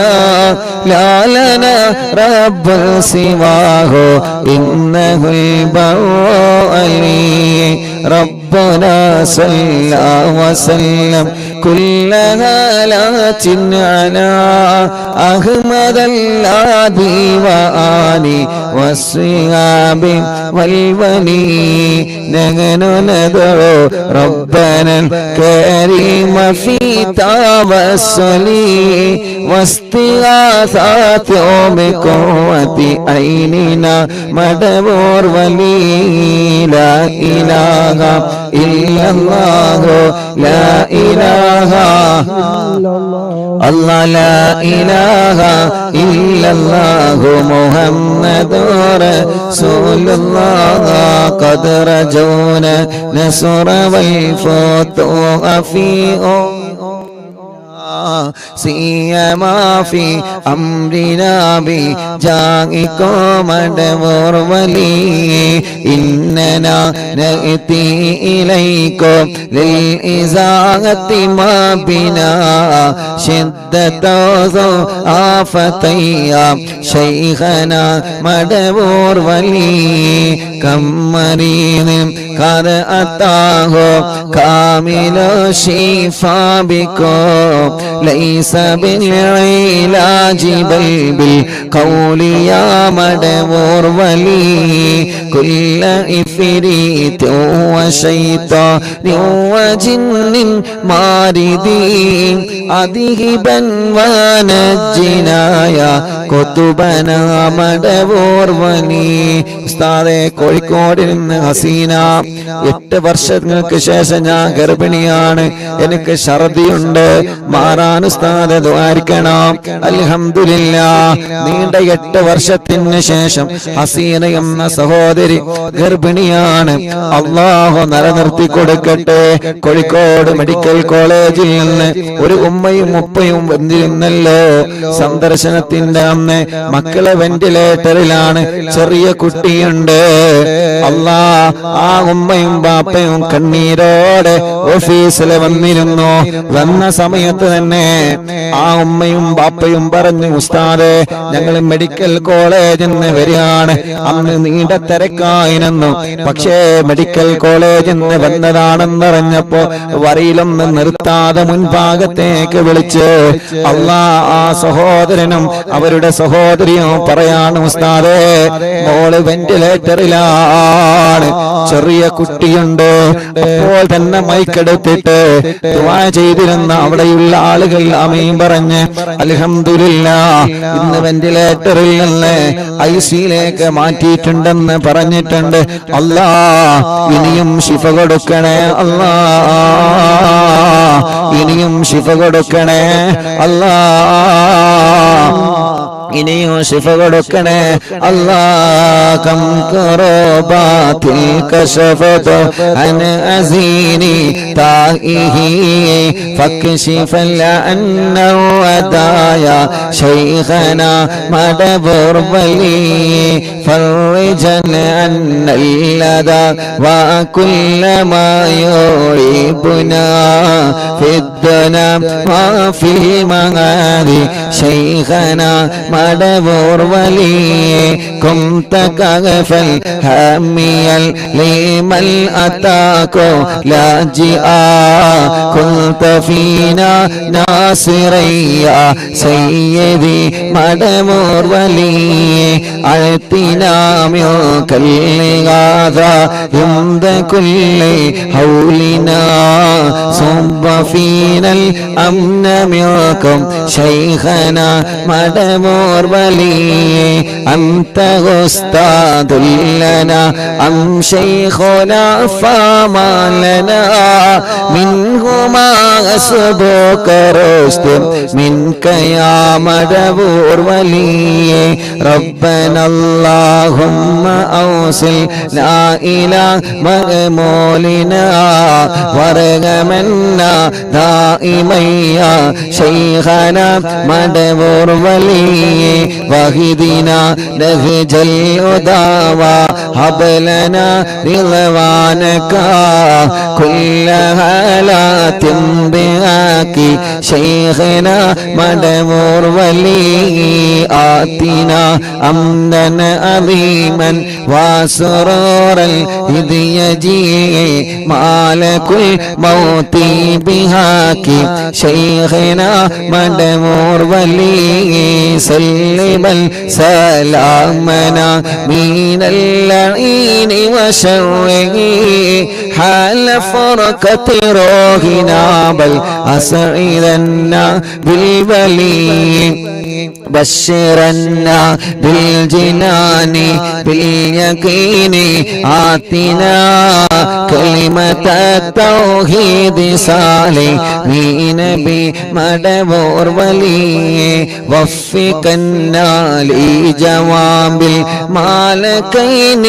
ലാ ലനാ റബ്ബു സിവാഹു ഇന്നഹുൽ ബൗഅലി. ربنا صلى وسلم كل هالات على أحمد الهادي وآله والصحاب والولي. نحن ندعو ربنا الكريم في توسل واستغاثات بقوة عيننا مدبور ولي. لا إله إلا الله لا إله الله لا إله إلا الله محمد رسول الله. قد رجونا نصر والفتوح في سيما في أمرنا بجاهكم مدبور ولي. إننا نأتي إليكم للإزاحة ما بنا شدة آفتيا شيخنا مدبور ولي. كم مريض قد أتاه كامل الشفاء بكم ليس بالعلاج بل بالقول يا مدبور ولي. كل إفريت وشيطان وجن ماردين أذهبا ونجنا يا قطبنا مدبور ولي. ഉസ്താദേ, കോഴിക്കോടിൽ നിന്ന് ഹസീന, 8 വർഷങ്ങൾക്ക് ശേഷം ഞാൻ ഗർഭിണിയാണ്. എനിക്ക് ഛർദിയുണ്ട്, മാറാൻ ഉസ്താദ് ദുആരിക്കണം. അൽഹംദുലില്ലാഹ്, നീണ്ട 8 വർഷത്തിന് ശേഷം ഹസീന എന്ന സഹോദരി ഗർഭിണിയാണ്. അല്ലാഹു നിലനിർത്തി കൊടുക്കട്ടെ. കോഴിക്കോട് മെഡിക്കൽ കോളേജിൽ നിന്ന് ഒരു ഉമ്മയും ഉപ്പയും വന്നിരുന്നല്ലോ സന്ദർശനത്തിന്റെ അന്ന്. മക്കളെ വെന്റിലേറ്ററിലാണ്, ചെറിയ കുട്ടിയുണ്ട്. അല്ലാഹ്, ആ ഉമ്മയും ബാപ്പയും കണ്ണീരോടെ ഓഫീസിൽ വന്നിരുന്നു. വന്ന സമയത്ത് തന്നെ ആ ഉമ്മയും ബാപ്പയും പറഞ്ഞു, ഉസ്താദേ, ഞങ്ങൾ മെഡിക്കൽ കോളേജിൽ നിന്ന് വരികയാണ്. അന്ന് നീണ്ട തിരക്കായിരുന്നു. പക്ഷേ മെഡിക്കൽ കോളേജിൽ നിന്ന് വന്നതാണെന്നറിഞ്ഞപ്പോ വരിയിലൊന്ന് നിർത്താതെ മുൻഭാഗത്തേക്ക് വിളിച്ച് ആ സഹോദരനും അവരുടെ സഹോദരിയും പറയാണ്, ഉസ്താദേ, മോള് വെന്റിലേറ്ററിലാണ്, ചെറിയ കുട്ടിയുണ്ട്. അപ്പോൾ തന്നെ മൈക്കെടുത്തിട്ട് ദുആ ചെയ്തിരുന്ന അവിടെയുള്ള ആളുകൾ ആമീൻ പറഞ്ഞ് അൽഹംദുലില്ലാഹ്, ഇന്ന് വെന്റിലേറ്ററിൽ നിന്ന് ഐസിയിലേക്ക് മാറ്റിയിട്ടുണ്ടെന്ന് പറഞ്ഞിട്ടുണ്ട്. അല്ലാഹ്, ഇനിയും ശിഫ കൊടുക്കണേ അല്ലാഹ്, ഇനിയും ശിഫ കൊടുക്കണേ അല്ലാഹ്. ഇനിയും ശിഫ കൊടുക്കണേ അല്ലാഹ്. കം കറബാത്തിൽ കശഫത അൻ അസീനി താഇഹി ഫക്ശിഫൽ അന്നഹു അദായ ശൈഖനാ മദബുർ വലി ഫർജൻ അന്നല്ലദാ وكل ما يعيبنا في الدنا وفي المغادي شيخنا مدبور ولي كنت كغفا هاميا لمن أتاكو لاجئا كنت فينا ناصريا سيدي مدبور ولي أعطنا منك الغاثة عند كل حولنا صب فينا الأمن منكم شيخنا مدبور ولي أنت أستاذ لنا أم شيخنا فما لنا منهما أسبوك رشد منك يا مدبور ولي ربنا اللهم أوصل لا إله مغمولنا ورغمنا دائما يا شيخنا مدبور ولي وهدنا نهج الهدى وهب لنا رضوانك كل هالات بهاك شيخنا مدبور ولي آتنا أمنا عظيما وسرورا إذ يجيء مالك الموت بهاك شيخنا مدبور ولي سلم سلامنا من اللعين وشره حال فرقة روحنا بل أسعدنا بالبلي بشرنا بالجنان باليقين آتنا كلمة التوحيد صالحين بمدبور ولي وفقنا لجواب المالكين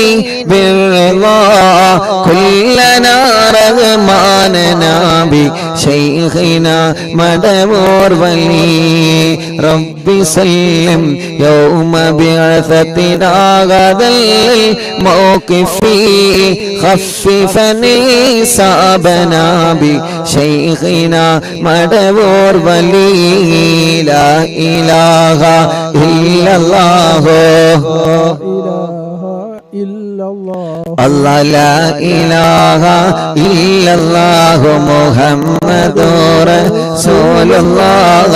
بالرضا كلنا رغماننا بشيخنا مدبور ولي ربي سلم يوم بعثتنا غدا الموقف خففني صابنا بشيخنا مدبور ولي لا إله إلا الله الله لا إله إلا الله محمد رسول الله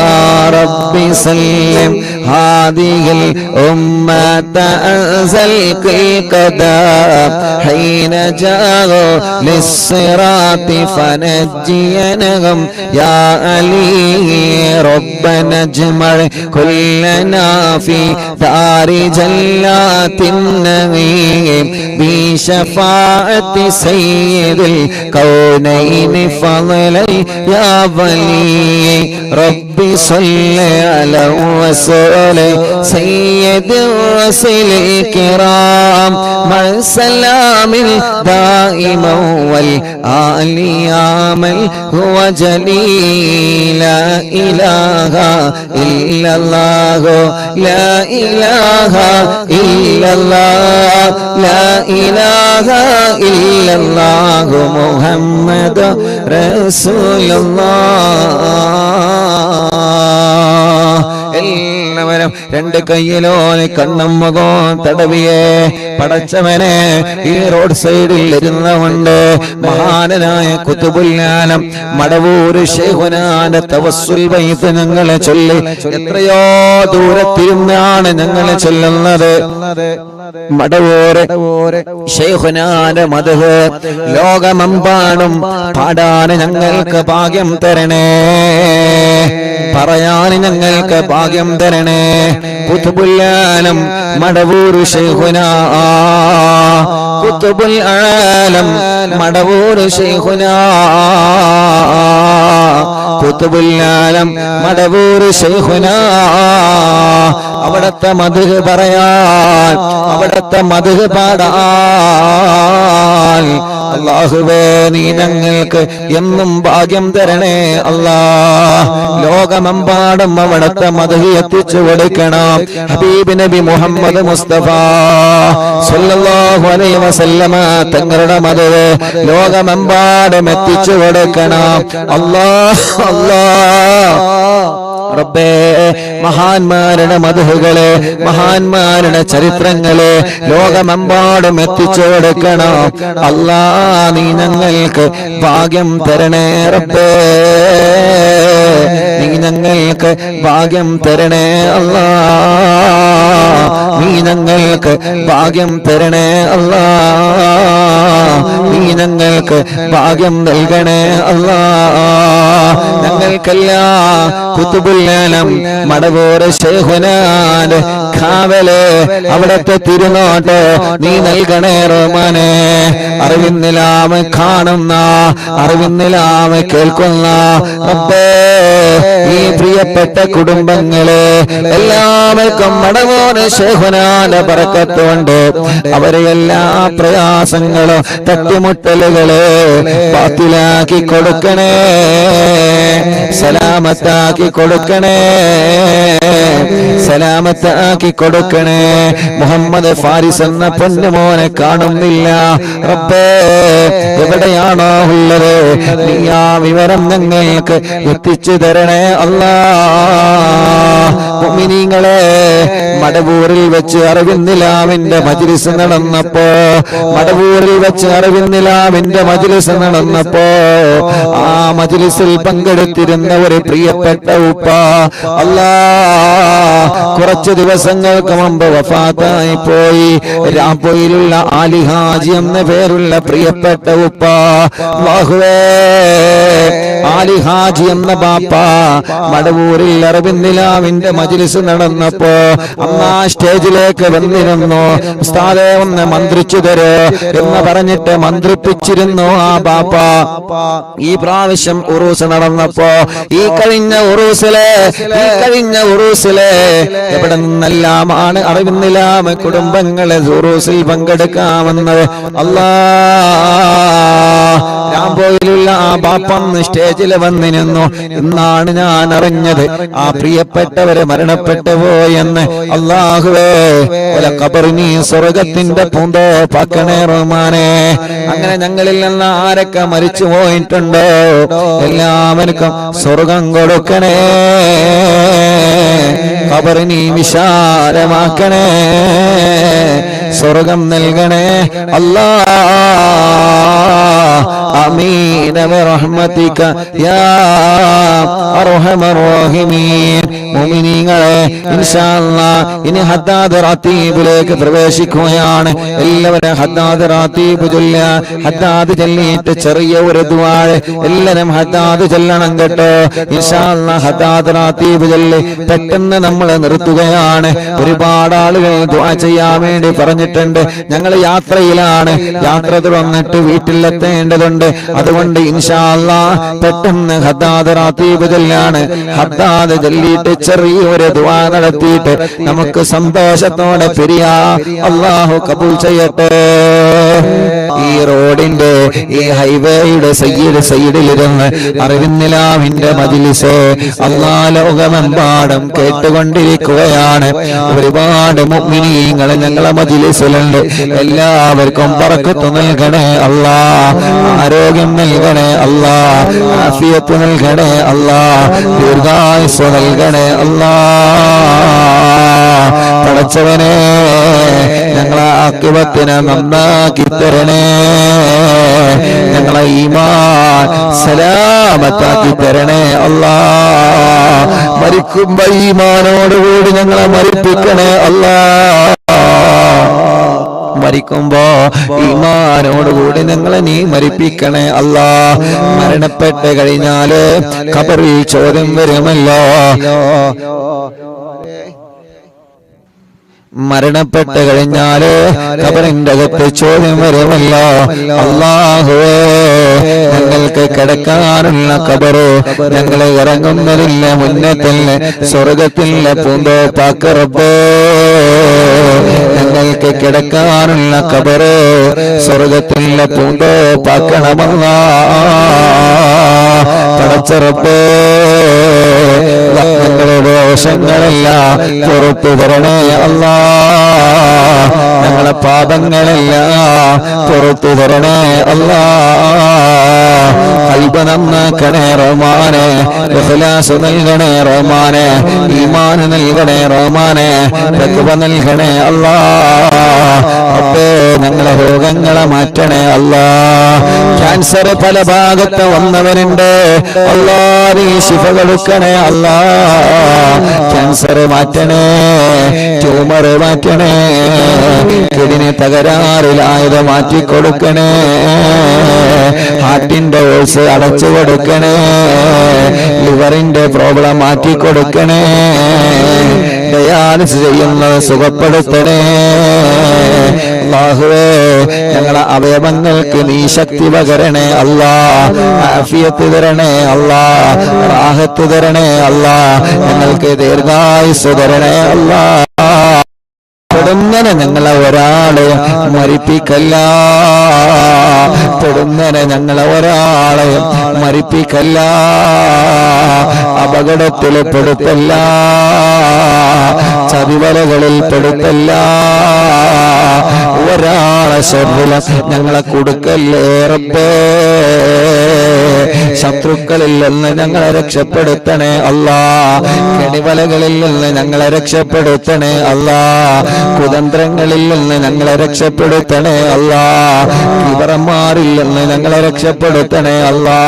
ربي سلم هذه الأمة أنزل القدام حين جاءوا للصراط فنجينهم يا علي ربنا اجمع كلنا في دار جلات النعيم بشفاعة سيد الكونين فضلا يا ولي ربي صل على رسول سيد الرسل الكرام مع السلام دائما والآل يا من هو جليل لا إله إلا الله لا إله إلا الله لا إله إلا الله محمد رسول الله എല്ലാവരും രണ്ട് കയ്യിലോനെ കണ്ണും മുഖവും തടവിയെ പടച്ചവനെ ഈ റോഡ് സൈഡിൽ ഇരുന്നുകൊണ്ട് മഹാനായ ഖുതുബുൽ ആലം മടവൂര് ശൈഖുനാന്റെ തവസ്സുൽ ബൈത്ത് ഞങ്ങളെ ചൊല്ലി എത്രയോ ദൂരത്തിരുന്നാണ് ഞങ്ങളെ ചൊല്ലുന്നത്. മടവൂര് ശൈഖുനാന്റെ മദ്ഹ് ലോകമെമ്പാടും പാടാൻ ഞങ്ങൾക്ക് ഭാഗ്യം തരണേ, പറയാൻ ഞങ്ങൾക്ക് ഭാഗ്യം തരണേ. ഖുതുബുൽ ആലം മടവൂര് ശൈഖുനാ, ഖുതുബുൽ ആലം മടവൂര് ശൈഖുനാ, ഖുതുബുൽ ആലം മടവൂര് ശൈഖുനാ അവിടുത്തെ മദ്ഹ് പറയാൻ, അവിടുത്തെ മദ്ഹ് പാടാൻ അല്ലാഹുവേ നീ ഞങ്ങൾക്ക് എന്നും ഭാഗ്യം തരണേ അല്ലാഹ്. ലോകമെമ്പാടും അവിടുത്തെ മദ്ഹ് എത്തിച്ചു കൊടുക്കണം. ഹബീബ് നബി മുഹമ്മദ് മുസ്തഫ സല്ലല്ലാഹു അലൈഹി വസല്ലമ തങ്ങളുടെ മദ്ഹ് ലോകമെമ്പാടും എത്തിച്ചു കൊടുക്കണം. അല്ലാഹ് അല്ലാഹ് റബ്ബേ, മഹാന്മാരുടെ മദ്ഹുകളെ, മഹാന്മാരുടെ ചരിത്രങ്ങളെ ലോകമെമ്പാടും എത്തിച്ചു കൊടുക്കണം. അല്ലാ നീ ഞങ്ങൾക്ക് ഭാഗ്യം തരണേ റബ്ബേ, നീ ഞങ്ങൾക്ക് ഭാഗ്യം തരണേ അല്ലാ, നീ ഞങ്ങൾക്ക് ഭാഗ്യം തരണേ അല്ലാ, നീ ഞങ്ങൾക്ക് ഭാഗ്യം നൽകണേ അല്ലാ. ഞങ്ങൾക്കെല്ലാം കുതുബുൽ മടവൂർ ശൈഖുനാന്റെ കാവല് അവിടത്തെ തിരുനോട്ട് നീ നൽകണേ റഹ്മാനേ. അറിവിന്നിലാമ കാണുന്ന, അറിവിന്നിലാമ കേൾക്കുന്ന റബ്ബേ, ഈ പ്രിയപ്പെട്ട കുടുംബങ്ങളെ എല്ലാവർക്കും മടവൂർ ശൈഖുനാന്റെ ബറക്കത്തുണ്ട് അവരെ എല്ലാ പ്രയാസങ്ങളും തട്ടിമുട്ടലുകളെ ബാത്തിലാക്കി കൊടുക്കണേ, സലാമത്താക്കി കൊടുക്കണേ, സലാമത്താക്കി കൊടുക്കണേ. മുഹമ്മദ് ഫാരിസ് എന്ന പൊന്നുമോനെ കാണുന്നില്ല റബ്ബേ, എവിടെയാണോ ഉള്ളത് നീ ആ വിവരം ഞങ്ങൾക്ക് എത്തിച്ചു തരണേ അല്ലാഹ്. മുഅ്മിനീങ്ങളെ, മടവൂരിൽ വെച്ച് അറിവിന്നിലാവിന്റെ മജ്ലിസ് നടന്നപ്പോ, മടവൂരിൽ വെച്ച് അറിവിന്നിലാവിന്റെ മജ്ലിസ് നടന്നപ്പോ ആ മജ്ലിസിൽ പങ്കെടുത്തിരുന്ന ഒരു പ്രിയപ്പെട്ട ഉപ്പ അല്ലാഹ് കുറച്ച് ദിവസങ്ങൾക്ക് മുമ്പ് വഫാത്തായി പോയി. രാംപൊയിലുള്ള ആലി ഹാജി എന്ന പേരുള്ള പ്രിയപ്പെട്ട ഉപ്പ, അല്ലാഹുവേ ആലി ഹാജി എന്ന ബാപ്പ മടവൂരിൽ അറിവിന്നിലാവിന്റെ മജ്ലിസ് നടന്നപ്പോ അമ്മ സ്റ്റേജിലേക്ക് വന്നിരുന്നു. ഉസ്താദേ ഒന്ന് മന്ത്രിച്ചു തരോ എന്ന് പറഞ്ഞിട്ട് മന്ത്രിപ്പിച്ചിരുന്നു ആ ബാപ്പ. ഈ പ്രാവശ്യം ഉറൂസ് നടന്നപ്പോ, ഈ കഴിഞ്ഞ ഉറൂസിലെ എവിടെ നിന്നെല്ലാമാണ് അറിവിന്നിലാമ കുടുംബങ്ങളെ ഉറൂസിൽ പങ്കെടുക്കാമെന്നത് അല്ലാഹ്. രാംപോയിലുള്ള ആ ബാപ്പന്ന് സ്റ്റേജിൽ വന്നിരുന്നു. ഇന്നാണ് ഞാൻ അറിഞ്ഞത് ആ പ്രിയപ്പെട്ടവരെ മരണപ്പെട്ടു പോയെന്ന്. അല്ലാഹുവേ ഖബറിനി സ്വർഗത്തിന്റെ പൂന്തോപ്പാക്കണേ റഹ്മാനേ. അങ്ങനെ ഞങ്ങളിൽ നിന്ന് ആരൊക്കെ മരിച്ചു പോയിട്ടുണ്ടോ എല്ലാവർക്കും സ്വർഗം കൊടുക്കണേ, ഖബറിനി വിശാലമാക്കണേ, സ്വർഗം നൽകണേ അല്ലാഹ്. ആമീൻ ബിറഹ്മതിക യാ അർഹമർ റഹീമീൻ. മുഅ്മിനീങ്ങളെ, ഇൻഷാ അല്ലാഹ് ഇനി ഹദ്ദാദ് റാത്തീബിലേക്ക് പ്രവേശിക്കുകയാണ്. എല്ലാവരും ഹദ്ദാദ് റാത്തീബ് ചൊല്ലുക. ഹദ്ദാദ് ചൊല്ലിയിട്ട് ചെറിയ ഒരു ദുആ എല്ലാവരും ഹദ്ദാദ് ചൊല്ലണം കേട്ടോ. ഇൻഷാ അല്ലാഹ് ഹദ്ദാദ് റാത്തീബ് ചൊല്ലി പെട്ടെന്ന് നമ്മൾ നിർത്തുകയാണ്. ഒരുപാട് ആളുകൾ ദുആ ചെയ്യാൻ വേണ്ടി പറഞ്ഞിട്ടുണ്ട്. ഞങ്ങൾ യാത്രയിലാണ്, യാത്ര തുടർന്നിട്ട് വീട്ടിലെത്തേണ്ടതുണ്ട്. അതുകൊണ്ട് ഇൻഷാ അല്ലാഹ് പെട്ടെന്ന് ഹദ്ദാദ് റാത്തീബ് ചൊല്ലാണ്. ഹദ്ദാദ് ചൊല്ലിയിട്ട് ചെറിയൊരു ദുആ നടത്തിയിട്ട് നമുക്ക് സന്തോഷത്തോടെ പിരിയാ. അല്ലാഹു കബൂൽ ചെയ്യട്ടെ. ഈ റോഡിന്റെ ഈ ഹൈവേയുടെ സൈഡിലിരുന്ന് അറിവിന്നിലാവിന്റെ മജ്ലിസ് അല്ലാഹ് ലോകമെമ്പാടും കേട്ടുകൊണ്ടിരിക്കുകയാണ്. ഒരുപാട് മുഅ്മിനീങ്ങൾ ഞങ്ങളെ മജ്ലിസിലുണ്ട്. എല്ലാവർക്കും ബറക്കത്ത് നൽകണേ അല്ലാഹ്, ആരോഗ്യം നൽകണേ അല്ലാഹ്, ആഫിയത്ത് നൽകണേ അല്ലാഹ്, ദീർഘായുസ്സ് നൽകണേ അല്ലാഹ്. പടച്ചവനെ ഞങ്ങളെ ആഖിബത്തിനെ നന്നാക്കി തരണേ, ഞങ്ങളെ ഈമാൻ സലാമത്താക്കി തരണേ അല്ലാഹ്. മരിക്കുമ്പോ ഈമാനോടുകൂടി ഞങ്ങളെ മരിപ്പിക്കണേ അല്ലാഹ്. മരിക്കുമ്പോ ഈമാനോടുകൂടി ഞങ്ങളെ നീ മരിപ്പിക്കണേ അല്ലാഹ്. മരണപ്പെട്ട് കഴിഞ്ഞാല് ഖബറിൽ ചോദ്യം വരുമല്ലോ. മരണപ്പെട്ട് കഴിഞ്ഞാല് ഖബറിന്റെ അകത്ത് ചോദ്യം വരുമല്ലോ. അല്ലാഹുവേ, ഞങ്ങൾക്ക് കിടക്കാനുള്ള ഖബറ് ഞങ്ങളെ ഇറങ്ങുന്നതില്ല മുന്നത്തില്ല സ്വർഗത്തില്ല പൂന്തോപ്പാക്ക് റബ്ബേ. ഞങ്ങൾക്ക് കിടക്കാനുള്ള ഖബറ് സ്വർഗത്തില്ല പൂന്തോപ്പാക്കണമല്ലാ. പടച്ച റബ്ബേ, ഞങ്ങളുടെ ദോഷങ്ങളെല്ലാം പുറത്തു തരണേ അല്ലാ. ഞങ്ങളെ പാപങ്ങളെല്ലാം പുറത്തു തരണേ അല്ലാ. ഖൽബ് നന്നാക്കണേ റഹ്മാനെ, ഇഖ്ലാസ് നൽകണേ റഹ്മാനെ, ഈമാൻ നൽകണേ റഹ്മാനെ, തഖ്വ നൽകണേ അല്ലാ. അപ്പേ ഞങ്ങളെ രോഗങ്ങളെ മാറ്റണേ അല്ലാ. ക്യാൻസർ പല ഭാഗത്ത് വന്നവരുണ്ട് അല്ലാ, നീ ശിഫ കൊടുക്കണേ അല്ലാ. ക്യാൻസർ മാറ്റണേ, ട്യൂമർ മാറ്റണേ, കിഡ്നി തകരാറിലായത് മാറ്റിക്കൊടുക്കണേ, ഹാർട്ടിന്റെ ഓൾസ് അടച്ചു കൊടുക്കണേ, ലിവറിന്റെ പ്രോബ്ലം മാറ്റിക്കൊടുക്കണേ, ഡയാലിസിസ് ചെയ്യുന്നത് സുഖപ്പെടുത്തണേ. അല്ലാഹുവേ, ഞങ്ങളെ അവയവങ്ങൾക്ക് നീ ശക്തി പകരണേ അല്ലാ. ആഫിയത്ത് തരണേ അല്ലാ, റാഹത്ത് തരണേ അല്ലാ. ഞങ്ങൾക്ക് ദീർഘായുസ് തരണേ അല്ലാ. പെടുന്നനെ ഞങ്ങളെ ഒരാളെ മരിപ്പിക്കല്ല, പെടുന്നനെ ഞങ്ങളെ ഒരാളെ മരിപ്പിക്കല്ല, അപകടത്തിൽ പെടുത്തല്ല, ചതിവലകളിൽ പെടുത്തല്ല, ഒരാളെ ശർദ്ദില ഞങ്ങളെ കൊടുക്കല്ലേ റബ്ബേ. ശത്രുക്കളിൽ നിന്ന് ഞങ്ങളെ രക്ഷപ്പെടുത്തണേ അല്ലാ. കെണിവലകളിൽ നിന്ന് ഞങ്ങളെ രക്ഷപ്പെടുത്തണേ അല്ലാ. കുതന്ത്രങ്ങളിൽ നിന്ന് ഞങ്ങളെ രക്ഷപ്പെടുത്തണേ അല്ലാ. കിവറന്മാരിൽ നിന്ന് ഞങ്ങളെ രക്ഷപ്പെടുത്തണേ അല്ലാ.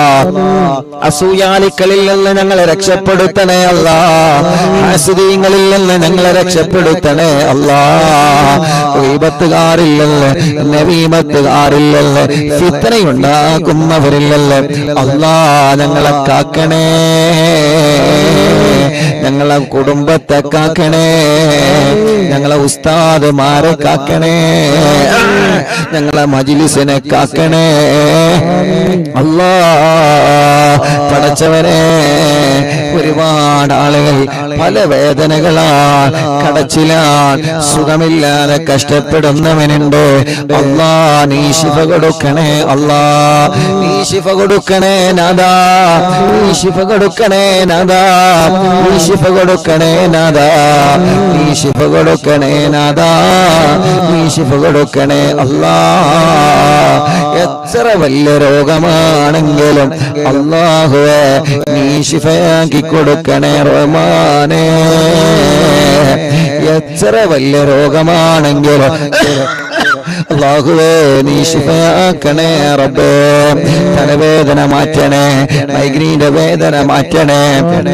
അസൂയാലിക്കളിൽ നിന്ന് ഞങ്ങളെ രക്ഷപ്പെടുത്തണേ അല്ലാ. ഹാസിദീങ്ങളിൽ നിന്ന് ഞങ്ങളെ രക്ഷപ്പെടുത്തണേ അല്ലാ. ഗീബത്തുകാരിൽ നിന്ന്, നമീമത്തുകാരിൽ നിന്ന്, ഫിത്നയുണ്ടാക്കുന്നവരിൽ നിന്ന് അല്ലാ ഞങ്ങളെ കാക്കണേ. ഞങ്ങളെ കുടുംബത്തെ കാക്കണേ, ഞങ്ങളെ ഉസ്താദ്മാരെ കാക്കണേ, ഞങ്ങളെ മജ്ലിസിനെ കാക്കണേ അല്ലാ. പടച്ചവനെ, ഒരുപാട് ആളുകൾ പല വേദനകളാൽ കടച്ചിലാൽ സുഖമില്ലാതെ കഷ്ടപ്പെടുന്നവനുണ്ട് അല്ലാ. നീ ശിഫ കൊടുക്കണേ അല്ലാ. നീ ശിഫ കൊടുക്കണേ നാദാ, നീ ശിഫ കൊടുക്കണേ നാദാ, നീ ശിഫ കൊടുക്കണേ നാദാ, നീ ശിഫ കൊടുക്കണേ നാദാ, നീ ശിഫ കൊടുക്കണേ അല്ലാ. എത്ര വലിയ രോഗമാണെങ്കിലും അല്ലാഹുവേ നീ ശിഫയാക്കി കൊടുക്കണേ റഹ്മാനേ. എത്ര വലിയ രോഗമാണെങ്കിലും അല്ലാഹുവേ നീ ശിഫയാക്കണേ റബ്ബേ. തലവേദന മാറ്റണേ, മൈഗ്രീന്റെ വേദന മാറ്റണേ,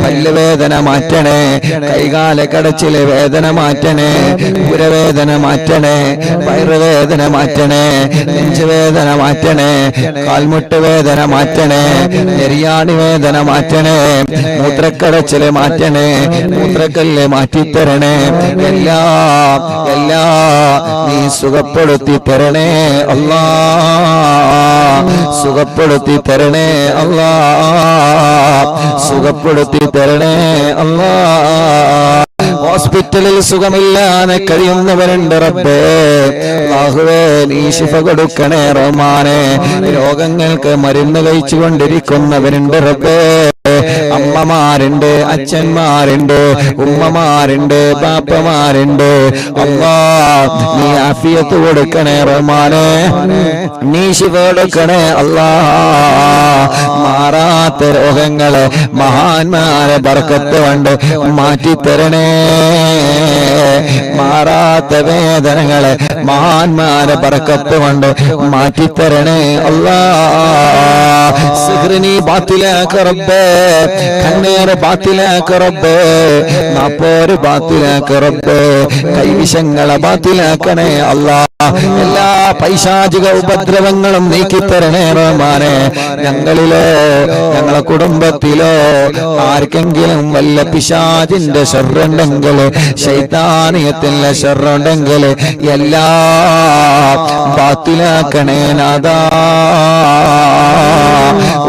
പല്ലുവേദന മാറ്റണേ, കൈകാല കടച്ചിലെ വേദന മാറ്റണേ, ഉരവേദന മാറ്റണേ, വയറുവേദന മാറ്റണേ, നെഞ്ചുവേദന മാറ്റണേ, കാൽമുട്ട് വേദന മാറ്റണേ, നെരിയാണി വേദന മാറ്റണേ, മൂത്രക്കടച്ചില് മാറ്റണേ, മൂത്രക്കല്ല് മാറ്റിത്തരണേ. എല്ലാം നീ സുഖപ്പെടുത്തി തരണേ അല്ലാ, സുഖപ്പെടുത്തി തരണേ അല്ലാ, സുഖപ്പെടുത്തി തരണേ അല്ലാ. ഹോസ്പിറ്റലിൽ സുഖമില്ലാതെ കഴിയുന്നവരുണ്ട് റബ്ബേ. അല്ലാഹുവേ നീ ശിഫ കൊടുക്കണേ റഹ്മാനേ. രോഗങ്ങൾക്ക് മരുന്ന് കഴിച്ചുകൊണ്ടിരിക്കുന്നവരുണ്ട് റബ്ബേ. അമ്മമാരുണ്ട്, അച്ഛന്മാരുണ്ട്, ഉമ്മമാരുണ്ട്, ബാപ്പമാരുണ്ട്. അല്ലാ നീ ആഫിയത്ത് കൊടുക്കണേ റഹ്മാനേ. നീ ശിഫ കൊടുക്കണേ അല്ലാ. മാറാത്ത രോഗങ്ങളെ മഹാന്മാരെ ബർക്കത്ത് കൊണ്ട് മാറ്റിത്തരണേ. മാറാത്ത വേദനകളെ മഹാന്മാരെ ബർക്കത്ത് കൊണ്ട് മാറ്റിത്തരണേ അല്ലാ. സിഹ്റിനി ബാത്തിലാക്ക് റബ്ബേ, കണ്ണേറ് ബാത്തിലാക്ക് റബ്ബേ, നാപ്പോര് ബാത്തിലാക്ക് റബ്ബേ, കൈവിഷങ്ങളെ ബാത്തിലാക്കണേ അല്ലാ. എല്ലാ പൈശാചിക ഉപദ്രവങ്ങളും നീക്കിത്തരണേ റഹ്മാനെ. ഞങ്ങളിലോ ഞങ്ങളെ കുടുംബത്തിലോ ആർക്കെങ്കിലും വല്ല പിശാചിന്റെ ശർറുണ്ടെങ്കിൽ, ശൈത്താനിയത്തിന്റെ ശർറുണ്ടെങ്കിൽ എല്ലാം ബാത്തിലാക്കണേ നാഥാ.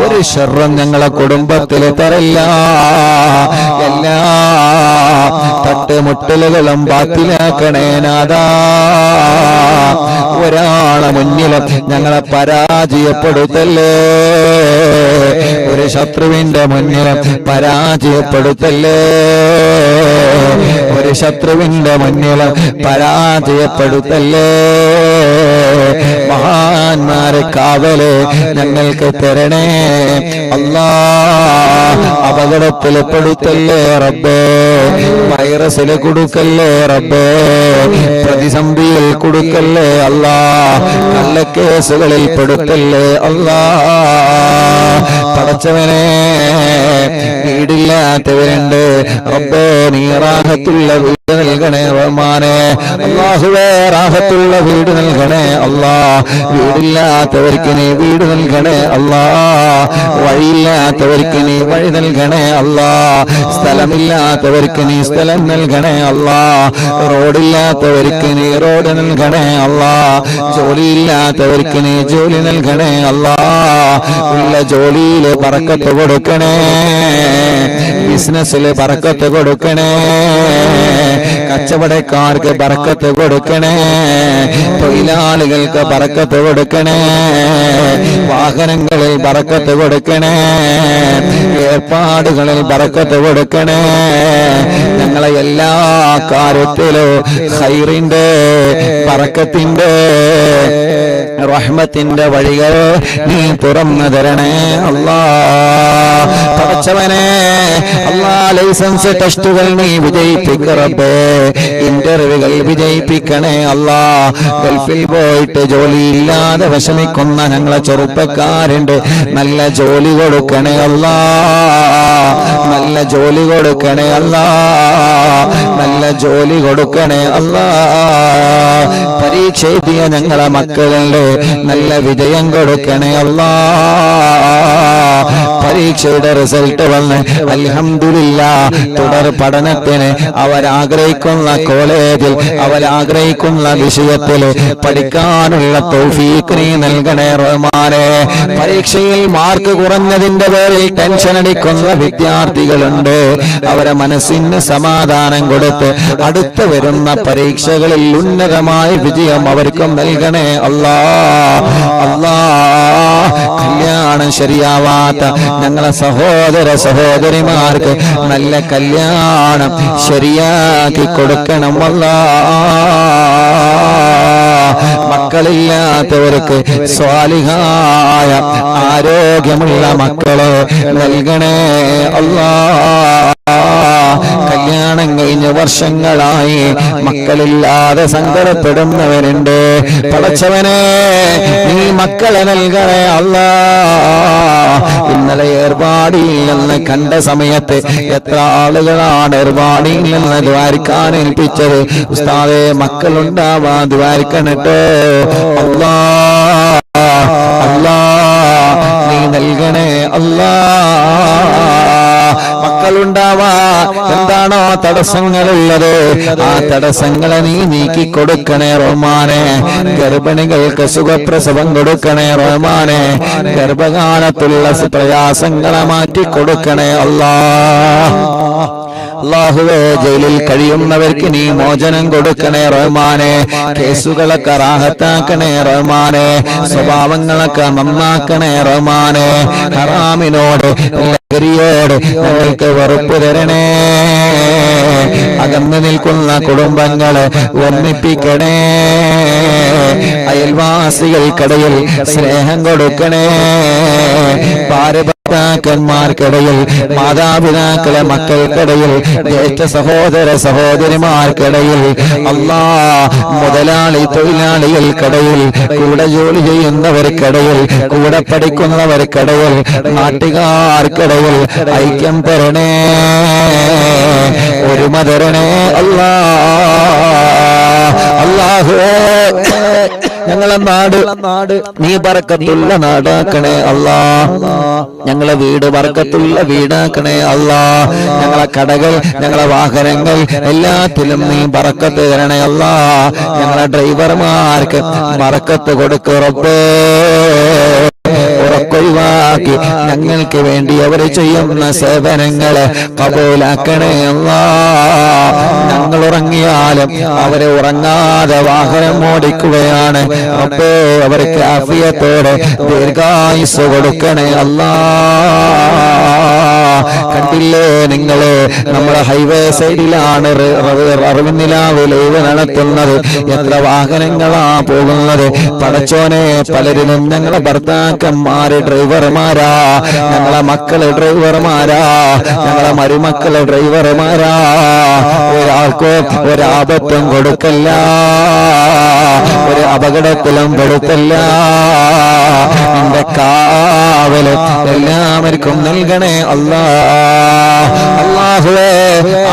ഒരു ശർറും ഞങ്ങളെ കുടുംബത്തിൽ തരല്ല. എല്ലാ തട്ടുമുട്ടലുകളും ബാത്തിലാക്കണേ നാഥാ. ഒരാളെ മുന്നിലും ഞങ്ങളെ പരാജയപ്പെടുത്തല്ലേ. ഒരു ശത്രുവിന്റെ മുന്നിലും പരാജയപ്പെടുത്തല്ലേ. ഒരു ശത്രുവിന്റെ മുന്നിലും പരാജയപ്പെടുത്തല്ലേ. മഹാന്മാരെ കാവല് ഞങ്ങൾക്ക് തരണേ അല്ലാ. അപകടത്തിൽ പെടുത്തല്ലേ റബ്ബേ. വൈറസിൽ കൊടുക്കല്ലേ റബ്ബേ. പ്രതിസന്ധിയിൽ കൊടുക്കല്ലേ അല്ലാ. കള്ളക്കേസുകളിൽ പെടുത്തല്ലേ അല്ലാ. പടച്ചവനെ, വീടില്ലാത്തവരുണ്ട് റബ്ബേ, നീ റാഹത്തുള്ള വീട് നൽകണേ റഹ്മാനെ. അല്ലാഹുവേ, റാഹത്തുള്ള വീട് നൽകണേ അല്ലാ. വീടില്ലാത്തവർക്ക് നീ വീട് നൽകണേ അല്ലാ. വഴിയില്ലാത്തവർക്ക് നീ വഴി നൽകണേ അല്ലാ. സ്ഥലമില്ലാത്തവർക്ക് നീ സ്ഥലം നൽകണേ അല്ലാ. റോഡില്ലാത്തവർക്ക് നീ റോഡ് നൽകണേ അല്ലാ. ജോലിയില്ലാത്തവർക്ക് നീ ജോലി നൽകണേ അല്ലാ. ഉള്ള ജോലിയില് ബറക്കത്ത് കൊടുക്കണേ. ബിസിനസ്സില് ബറക്കത്ത് കൊടുക്കണേ. കച്ചവടക്കാർക്ക് ബറക്കത്ത് കൊടുക്കണേ. തൊഴിലാളികൾക്ക് ബറക്കത്ത് കൊടുക്കണേ. വാഹനങ്ങളിൽ ബറക്കത്ത് കൊടുക്കണേ. ഏർപ്പാടുകളിൽ ബറക്കത്ത് കൊടുക്കണേ. ഞങ്ങളെ എല്ലാ കാര്യത്തിലും ഖൈറിന്റെ ബറക്കത്തിന്റെ റഹ്മത്തിന്റെ വഴികൾ നീ തുറന്നു തരണേ അല്ലാ. പടച്ചവനെ അല്ലാ, ലൈസൻസ് ടെസ്റ്റുകൾ നീ വിജയിപ്പിക്കറബേ. ഇന്റർവ്യൂകൾ വിജയിപ്പിക്കണേ അല്ലാ. ഗൾഫിൽ പോയിട്ട് ജോലിയില്ലാതെ വിഷമിക്കുന്ന ഞങ്ങളെ ചെറുപ്പക്കാരുണ്ട്. നല്ല ജോലി കൊടുക്കണേ അല്ലാ. നല്ല ജോലി കൊടുക്കണേ അല്ലാ. നല്ല ജോലി കൊടുക്കണേ അല്ലാ. പരീക്ഷ എഴുതിയ ഞങ്ങളെ മക്കളുണ്ട്. നല്ല വിജയം കൊടുക്കണേ അല്ലാ. പരീക്ഷയുടെ റിസൾട്ട് വന്ന് അൽഹംദുലില്ലാഹ് തുടർ പഠനത്തിന് അവരാഗ്രഹിക്കുന്ന കോളേജിൽ അവരാഗ്രഹിക്കുന്ന വിഷയത്തിൽ പഠിക്കാനുള്ള തൗഫീഖ് നീ നൽകണേ റഹ്മാനെ. പരീക്ഷയിൽ മാർക്ക് കുറഞ്ഞതിന്റെ പേരിൽ ടെൻഷൻ അടിക്കുന്ന വിദ്യാർത്ഥികളുണ്ട്. അവരെ മനസ്സിന് സമാധാനം കൊടുത്ത് അടുത്ത് വരുന്ന പരീക്ഷകളിൽ ഉന്നതമായ വിജയം അവർക്കും നൽകണേ അല്ലാ. അല്ലാ, കല്യാണം ശരിയാവാത്ത ഞങ്ങളെ സഹോദര സഹോദരിമാർക്ക് നല്ല കല്യാണം ശരിയാക്കി കൊടുക്കണം അല്ലാ. മക്കളില്ലാത്തവർക്ക് സ്വാലിഹായ ആരോഗ്യമുള്ള മക്കളെ നൽകണേ അല്ലാ. കല്യാണം കഴിഞ്ഞ് വർഷങ്ങളായി മക്കളില്ലാതെ സങ്കടപ്പെടുന്നവരുണ്ട്. പടച്ചവനെ, നീ മക്കളെ നൽകണേ അല്ലാ. ഇന്നലെ ഏർപാടിയിൽ നിന്ന് കണ്ട സമയത്ത് എത്ര ആളുകളാണ് ഏർപാടിയിൽ നിന്ന് ദ്വാരിക്കാൻ ഏൽപ്പിച്ചത്. ഉസ്താദേ, മക്കളുണ്ടാവാൻ ദ്വാരിക്കണട്ടോ അല്ലാ. അല്ലാ, നീ നൽകണേ അല്ലാ. മക്കളുണ്ടാവാ എന്താണോ തടസ്സങ്ങളുള്ളത്, ആ തടസ്സങ്ങളെ നീ നീക്കി കൊടുക്കണേ റഹ്മാനെ. ഗർഭിണികൾക്ക് സുഖപ്രസവം കൊടുക്കണേ റഹ്മാനെ. ഗർഭകാലത്തുള്ള പ്രയാസങ്ങളെ മാറ്റി കൊടുക്കണേ അല്ലാ. അല്ലാഹുവേ, ജയിലിൽ കഴിയുന്നവർക്ക് നീ മോചനം കൊടുക്കണേ റഹ്മാനെ. കേസുകളൊക്കെ റാഹത്താക്കണേ റഹ്മാനെ. സ്വഭാവങ്ങളൊക്കെ നന്നാക്കണേ റഹ്മാനെ. ഹറാമിനോട് ലഹരിയോട് ഞങ്ങൾക്ക് വെറുപ്പ് തരണേ. അകന്നു നിൽക്കുന്ന കുടുംബങ്ങളെ ഒന്നിപ്പിക്കണേ. അയൽവാസികൾക്കിടയിൽ സ്നേഹം കൊടുക്കണേ. ഭർത്താക്കന്മാർക്കിടയിൽ, മാതാപിതാക്കളെ മക്കൾക്കിടയിൽ, ജ്യേഷ്ഠ സഹോദര സഹോദരിമാർക്കിടയിൽ, അല്ലാ, മുതലാളി തൊഴിലാളികൾക്കിടയിൽ, കൂടെ ജോലി ചെയ്യുന്നവർക്കിടയിൽ, കൂടെ പഠിക്കുന്നവർക്കിടയിൽ, നാട്ടുകാർക്കിടയിൽ ഐക്യം തരണേ. ഒരുമ തരണേ അല്ലാ. അല്ലാഹുവേ, ഞങ്ങളെ നാട് നീ ബർക്കത്തുള്ള നാടാക്കണേ അല്ലാ. ഞങ്ങളെ വീട് ബർക്കത്തുള്ള വീടാക്കണേ അല്ലാ. ഞങ്ങളെ കടകൾ, ഞങ്ങളെ വാഹനങ്ങൾ എല്ലാത്തിലും നീ ബർക്കത്ത് തരണേ അല്ലാ. ഞങ്ങളെ ഡ്രൈവർമാർക്ക് ബർക്കത്ത് കൊടുക്ക് റബ്ബേ. ഉറക്കൊഴിവാക്കി ഞങ്ങൾക്ക് വേണ്ടി അവർ ചെയ്യുന്ന സേവനങ്ങളെ കബൂലാക്കണേ അല്ലാ. ഞങ്ങൾ ഉറങ്ങിയാലും അവരെ ഉറങ്ങാതെ വാഹനം ഓടിക്കുകയാണ് റബ്ബേ. അവർക്ക് ആഫിയത്തോടെ ദീർഘായുസ്സ് കൊടുക്കണേ അല്ലാ. കണ്ടില്ലേ നിങ്ങള്, നമ്മുടെ ഹൈവേ സൈഡിലാണ് അറിവിന്നിലാവ് ലൈവ് നടത്തുന്നത്. എത്ര വാഹനങ്ങളാ പോകുന്നത് പടച്ചോനെ. പലരിലും ഞങ്ങളെ ഭർത്താക്കന്മാര് ഡ്രൈവർമാരാ, ഞങ്ങളെ മക്കള് ഡ്രൈവർമാരാ, ഞങ്ങളെ മരുമക്കള് ഡ്രൈവർമാരാ. ഒരാൾക്കോ ഒരാപത്തും കൊടുക്കല്ല, ഒരു അപകടത്തിലും കൊടുക്കല്ല. നിന്റെ കാവല് എല്ലാവർക്കും നൽകണേ അല്ലാ. അല്ലാഹുവേ,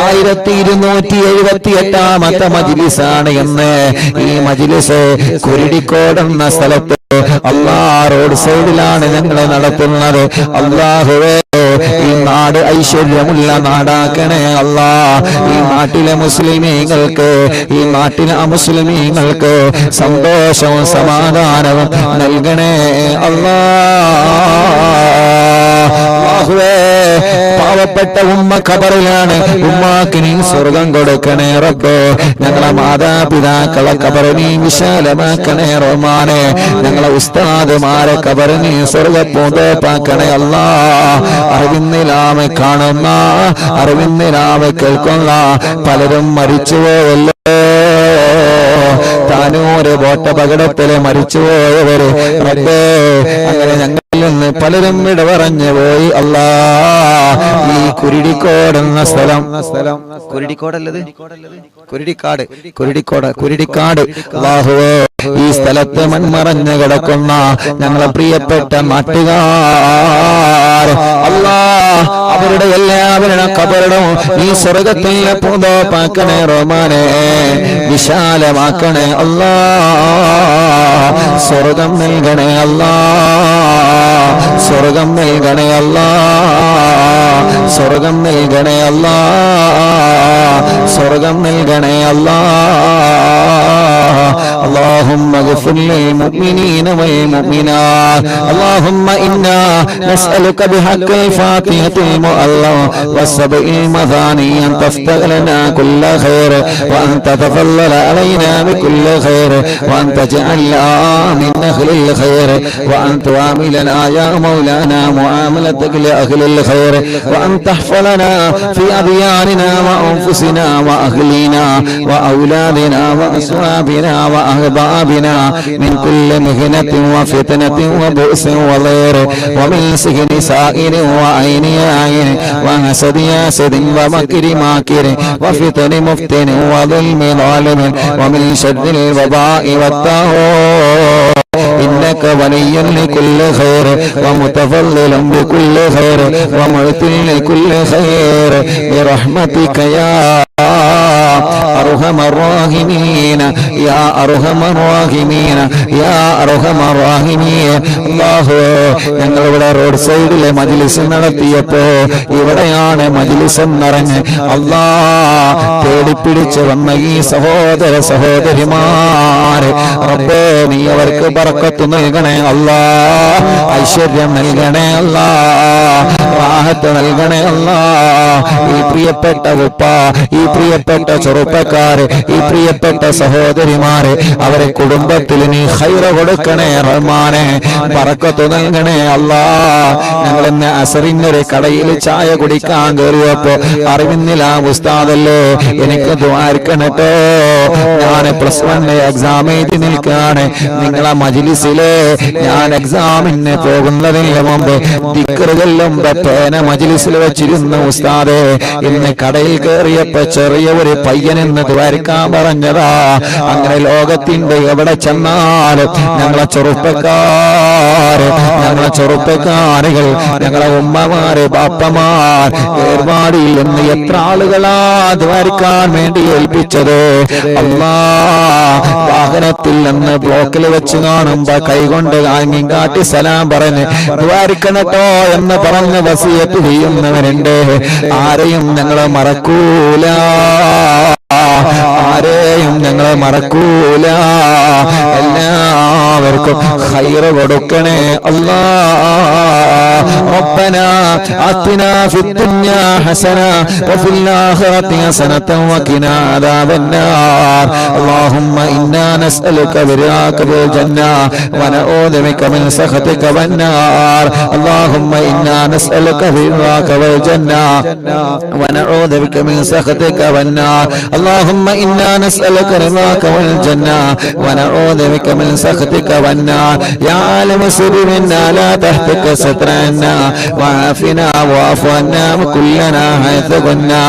1278 മജ്ലിസാണ് എന്ന് ഈ മജ്ലിസ് കുരുടിക്കോട് എന്ന സ്ഥലത്ത് അല്ലാ റോഡ് സൈഡിലാണ് ഞങ്ങൾ നടത്തുന്നത്. അല്ലാഹുവേ, ഈ നാട് ഐശ്വര്യമുള്ള നാടാക്കണേ അല്ലാ. ഈ നാട്ടിലെ മുസ്ലിമീങ്ങൾക്ക്, ഈ നാട്ടിലെ അമുസ്ലിമീങ്ങൾക്ക് സന്തോഷവും സമാധാനവും നൽകണേ അല്ലാ. പാവപ്പെട്ട ഉമ്മ ഖബറിലാണ്, ഉമ്മാക്ക് നീ സ്വർഗം കൊടുക്കണേ റബ്ബേ. ഞങ്ങളെ മാതാപിതാക്കളെ ഖബർ നീ വിശാലമാക്കണേ റഹ്മാനെ. ഞങ്ങളെ ഉസ്താദുമാരെ ഖബർ നീ സ്വർഗപ്പൂന്തോപ്പാക്കണേ അല്ലാ. അറിവിന്നിലാമെ കാണുന്ന, അറിവിന്നിലാമെ കേൾക്കുന്ന പലരും മരിച്ചുപോയല്ലോ. താനൂര് ബോട്ടപകടത്തില് മരിച്ചുപോയവര് റബ്ബേ, അങ്ങനെ ഞങ്ങളിൽ നിന്ന് പലരും വിട പറഞ്ഞു പോയി അല്ലാ. ഈ കുരുടിക്കോട് എന്ന സ്ഥലം, കുരുടിക്കോടല്ലത്, കുരുടിക്കാട് അല്ലാഹുവേ, ഈ സ്ഥലത്ത് മൺമറഞ്ഞു കിടക്കുന്ന ഞങ്ങളെ പ്രിയപ്പെട്ട നാട്ടുകാർ അല്ലാ, അവരുടെ എല്ലാവരുടെ ഖബറും ഈ സ്വർഗത്തിലെ പൂന്തോപ്പാക്കണേ റഹ്മാനെ. വിശാലമാക്കണേ അല്ലാ. സ്വർഗം നൽകണേ അല്ലാ. സ്വർഗം നൽകണേ അല്ലാ. സ്വർഗം നൽകണേ അല്ലാ. സ്വർഗം നൽകണേ അല്ലാ. اللهم اغفر للمؤمنين والمؤمنات. اللهم إنا نسألك بحق الفاتحة المؤلم والسبع المثاني أن تفتح لنا كل خير، وأن تتفضل علينا بكل خير، وأن تجعلنا من أهل الخير، وأن تعاملنا يا مولانا معاملتك لأهل الخير، وأن تحفظنا في أدياننا وأنفسنا وأهلنا وأولادنا وأصحابنا وأحبابنا من كل مهنة وفتنة وبؤس وضير، ومن سجن سائر وعين عين، وحسد حاسد ومكر ماكر، وفتن مفتن وظلم ظالم، ومن شر الوباء والطاغوت. إنك ولي لكل خير، ومتفضل بكل خير، ومعطي لكل خير، برحمتك يا أرحم الراحمين، يا أرحم الراحمين، يا أرحم الراحمين. അല്ലാഹു, ഞങ്ങളിവിടെ റോഡ് സൈഡിലെ മജ്ലിസ് നടത്തിയപ്പോ ഇവിടെയാണ് മജ്ലിസ് എന്നറിഞ്ഞ് അല്ലാ തേടിപ്പിടിച്ച് വന്ന ഈ സഹോദര സഹോദരിമാര് റബ്ബേ, നീ അവർക്ക് ബർക്കത്ത് നൽകണേ അല്ലാ. ഐശ്വര്യം നൽകണേ അല്ലാ. റാഹത്ത് നൽകണേ അല്ലാ. ഈ പ്രിയപ്പെട്ട ഉപ്പ, ഈ പ്രിയപ്പെട്ട ചെറുപ്പക്കാര്, ഈ പ്രിയപ്പെട്ട സഹോദരിമാര്, അവരെ കുടുംബത്തിൽ നീ ഖൈർ കൊടുക്കണേ റഹ്മാനെ. ബർക്കത്ത് നൽകണേ അല്ലാ. ഞങ്ങൾ ഇന്ന് അസറിനൊരു കടയിൽ ചായ കുടിക്കാൻ കയറിയപ്പോ അറിവിന്നില്ല ഉസ്താദല്ലേ, എനിക്ക് ദ്വാരിക്കണട്ടോ, ഞാൻ +1 എക്സാം എഴുതി നിൽക്കാണ്. നിങ്ങളെ മജ്ലിസിലെ ഞാൻ എക്സാമിന് പോകുന്നതിന് മുമ്പ് ദിക്ർ ചൊല്ലുമ്പോ പേന മജ്ലിസിൽ വെച്ചിരുന്ന ഉസ്താദേ, ഇന്ന് കടയിൽ കയറിയപ്പോ ചെറിയ ഒരു പയ്യൻ എന്ന് ദ്വാരക്കാൻ പറഞ്ഞതാ. അങ്ങനെ ലോകത്തിന്റെ എവിടെ ചെന്നാലും ഞങ്ങളെ ചെറുപ്പക്കാരുകൾ, ഞങ്ങളെ ഉമ്മമാര്, ബാപ്പമാർ, ഏർവാടിയിൽ നിന്ന് എത്ര ആളുകളാ ദ്വാരക്കാൻ വേണ്ടി ഏൽപ്പിച്ചത്. അല്ലാ, വാഹനത്തിൽ നിന്ന് ബ്ലോക്കിൽ വെച്ച് കാണുമ്പോ കൈകൊണ്ട് കാട്ടി സലാം പറഞ്ഞ് ദ്വാരിക്കണട്ടോ എന്ന് പറഞ്ഞ് വസിയത്ത് ചെയ്യുന്നവരുണ്ട്. ആരെയും ഞങ്ങൾ മറക്കൂല, ആരെയും ഞങ്ങൾ മറക്കൂല. എല്ലാവർക്കും ഖൈറ് കൊടുക്കണേ അല്ലാ. ربنا آتنا في الدنيا حسنة وفي الآخرة حسنة وقنا عذاب النار. اللهم إنا نسألك برضاك بالجنة ونعوذ بك من سخطك والنار. اللهم إنا نسألك برضاك بالجنة ونعوذ بك من سخطك والنار. اللهم إنا نسألك رضاك والجنة ونعوذ بك من سخطك والنار. يا عالم السر منا لا تهتك سترنا وعافنا واعف عنا وكلنا حيث كنا.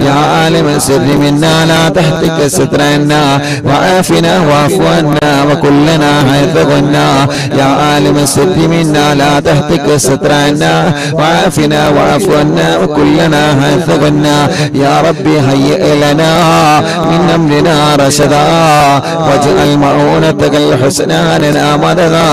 يا عالم السر منا لا تهتك سترنا وعافنا واعف عنا وكلنا حيث كنا. يا عالم السر منا لا تهتك سترنا وعافنا واعف عنا وكلنا حيث كنا. يا ربي هيئ لنا من أمرنا رشدا واجعل معونتك الحسنى لنا مددا.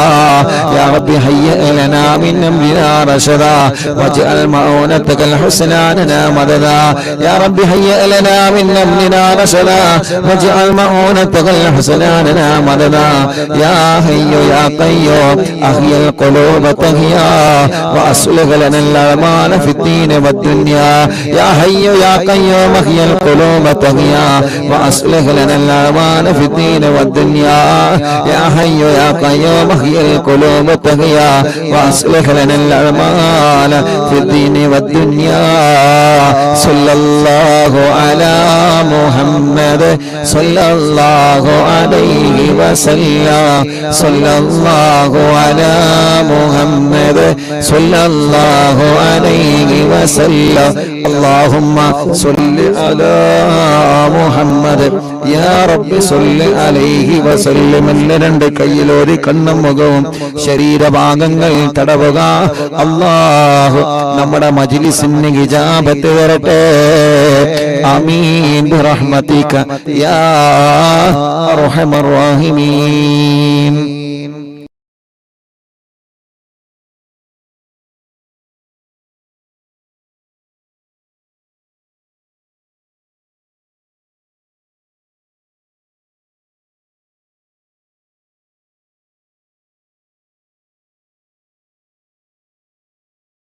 يا ربي هيئ لنا من أمرنا رشدا واجعل معونتك الحسنى لنا مددا. يا ربي هيئ لنا من أمرنا رشدا واجعل معونتك الحسنى لنا مددا. يا حي يا قيوم أحيي القلوب تحيا وأصلح لنا الأعمال في الدين والدنيا. يا حي يا قيوم أحيي القلوب تحيا وأصلح لنا الأعمال في الدين والدنيا. يا حي يا قيوم أحيي القلوب تحيا وأصلح لنا الأعمال في الدين والدنيا. صلى الله على محمد صلى الله عليه وسلم. صلى الله على محمد صلى الله عليه وسلم. اللهم صل على محمد يا رب صل عليه وسلم. രണ്ട് കയ്യിലൊരു കണ്ണും മുഖവും ശരീരഭാഗങ്ങൾ തടവുക. അല്ലാഹു നമ്മുടെ മജ്ലിസിന് ഇജാബത്ത് തരട്ടെ. ആമീൻ ബിറഹ്മതിക യാ അർഹമർ റഹീമീൻ.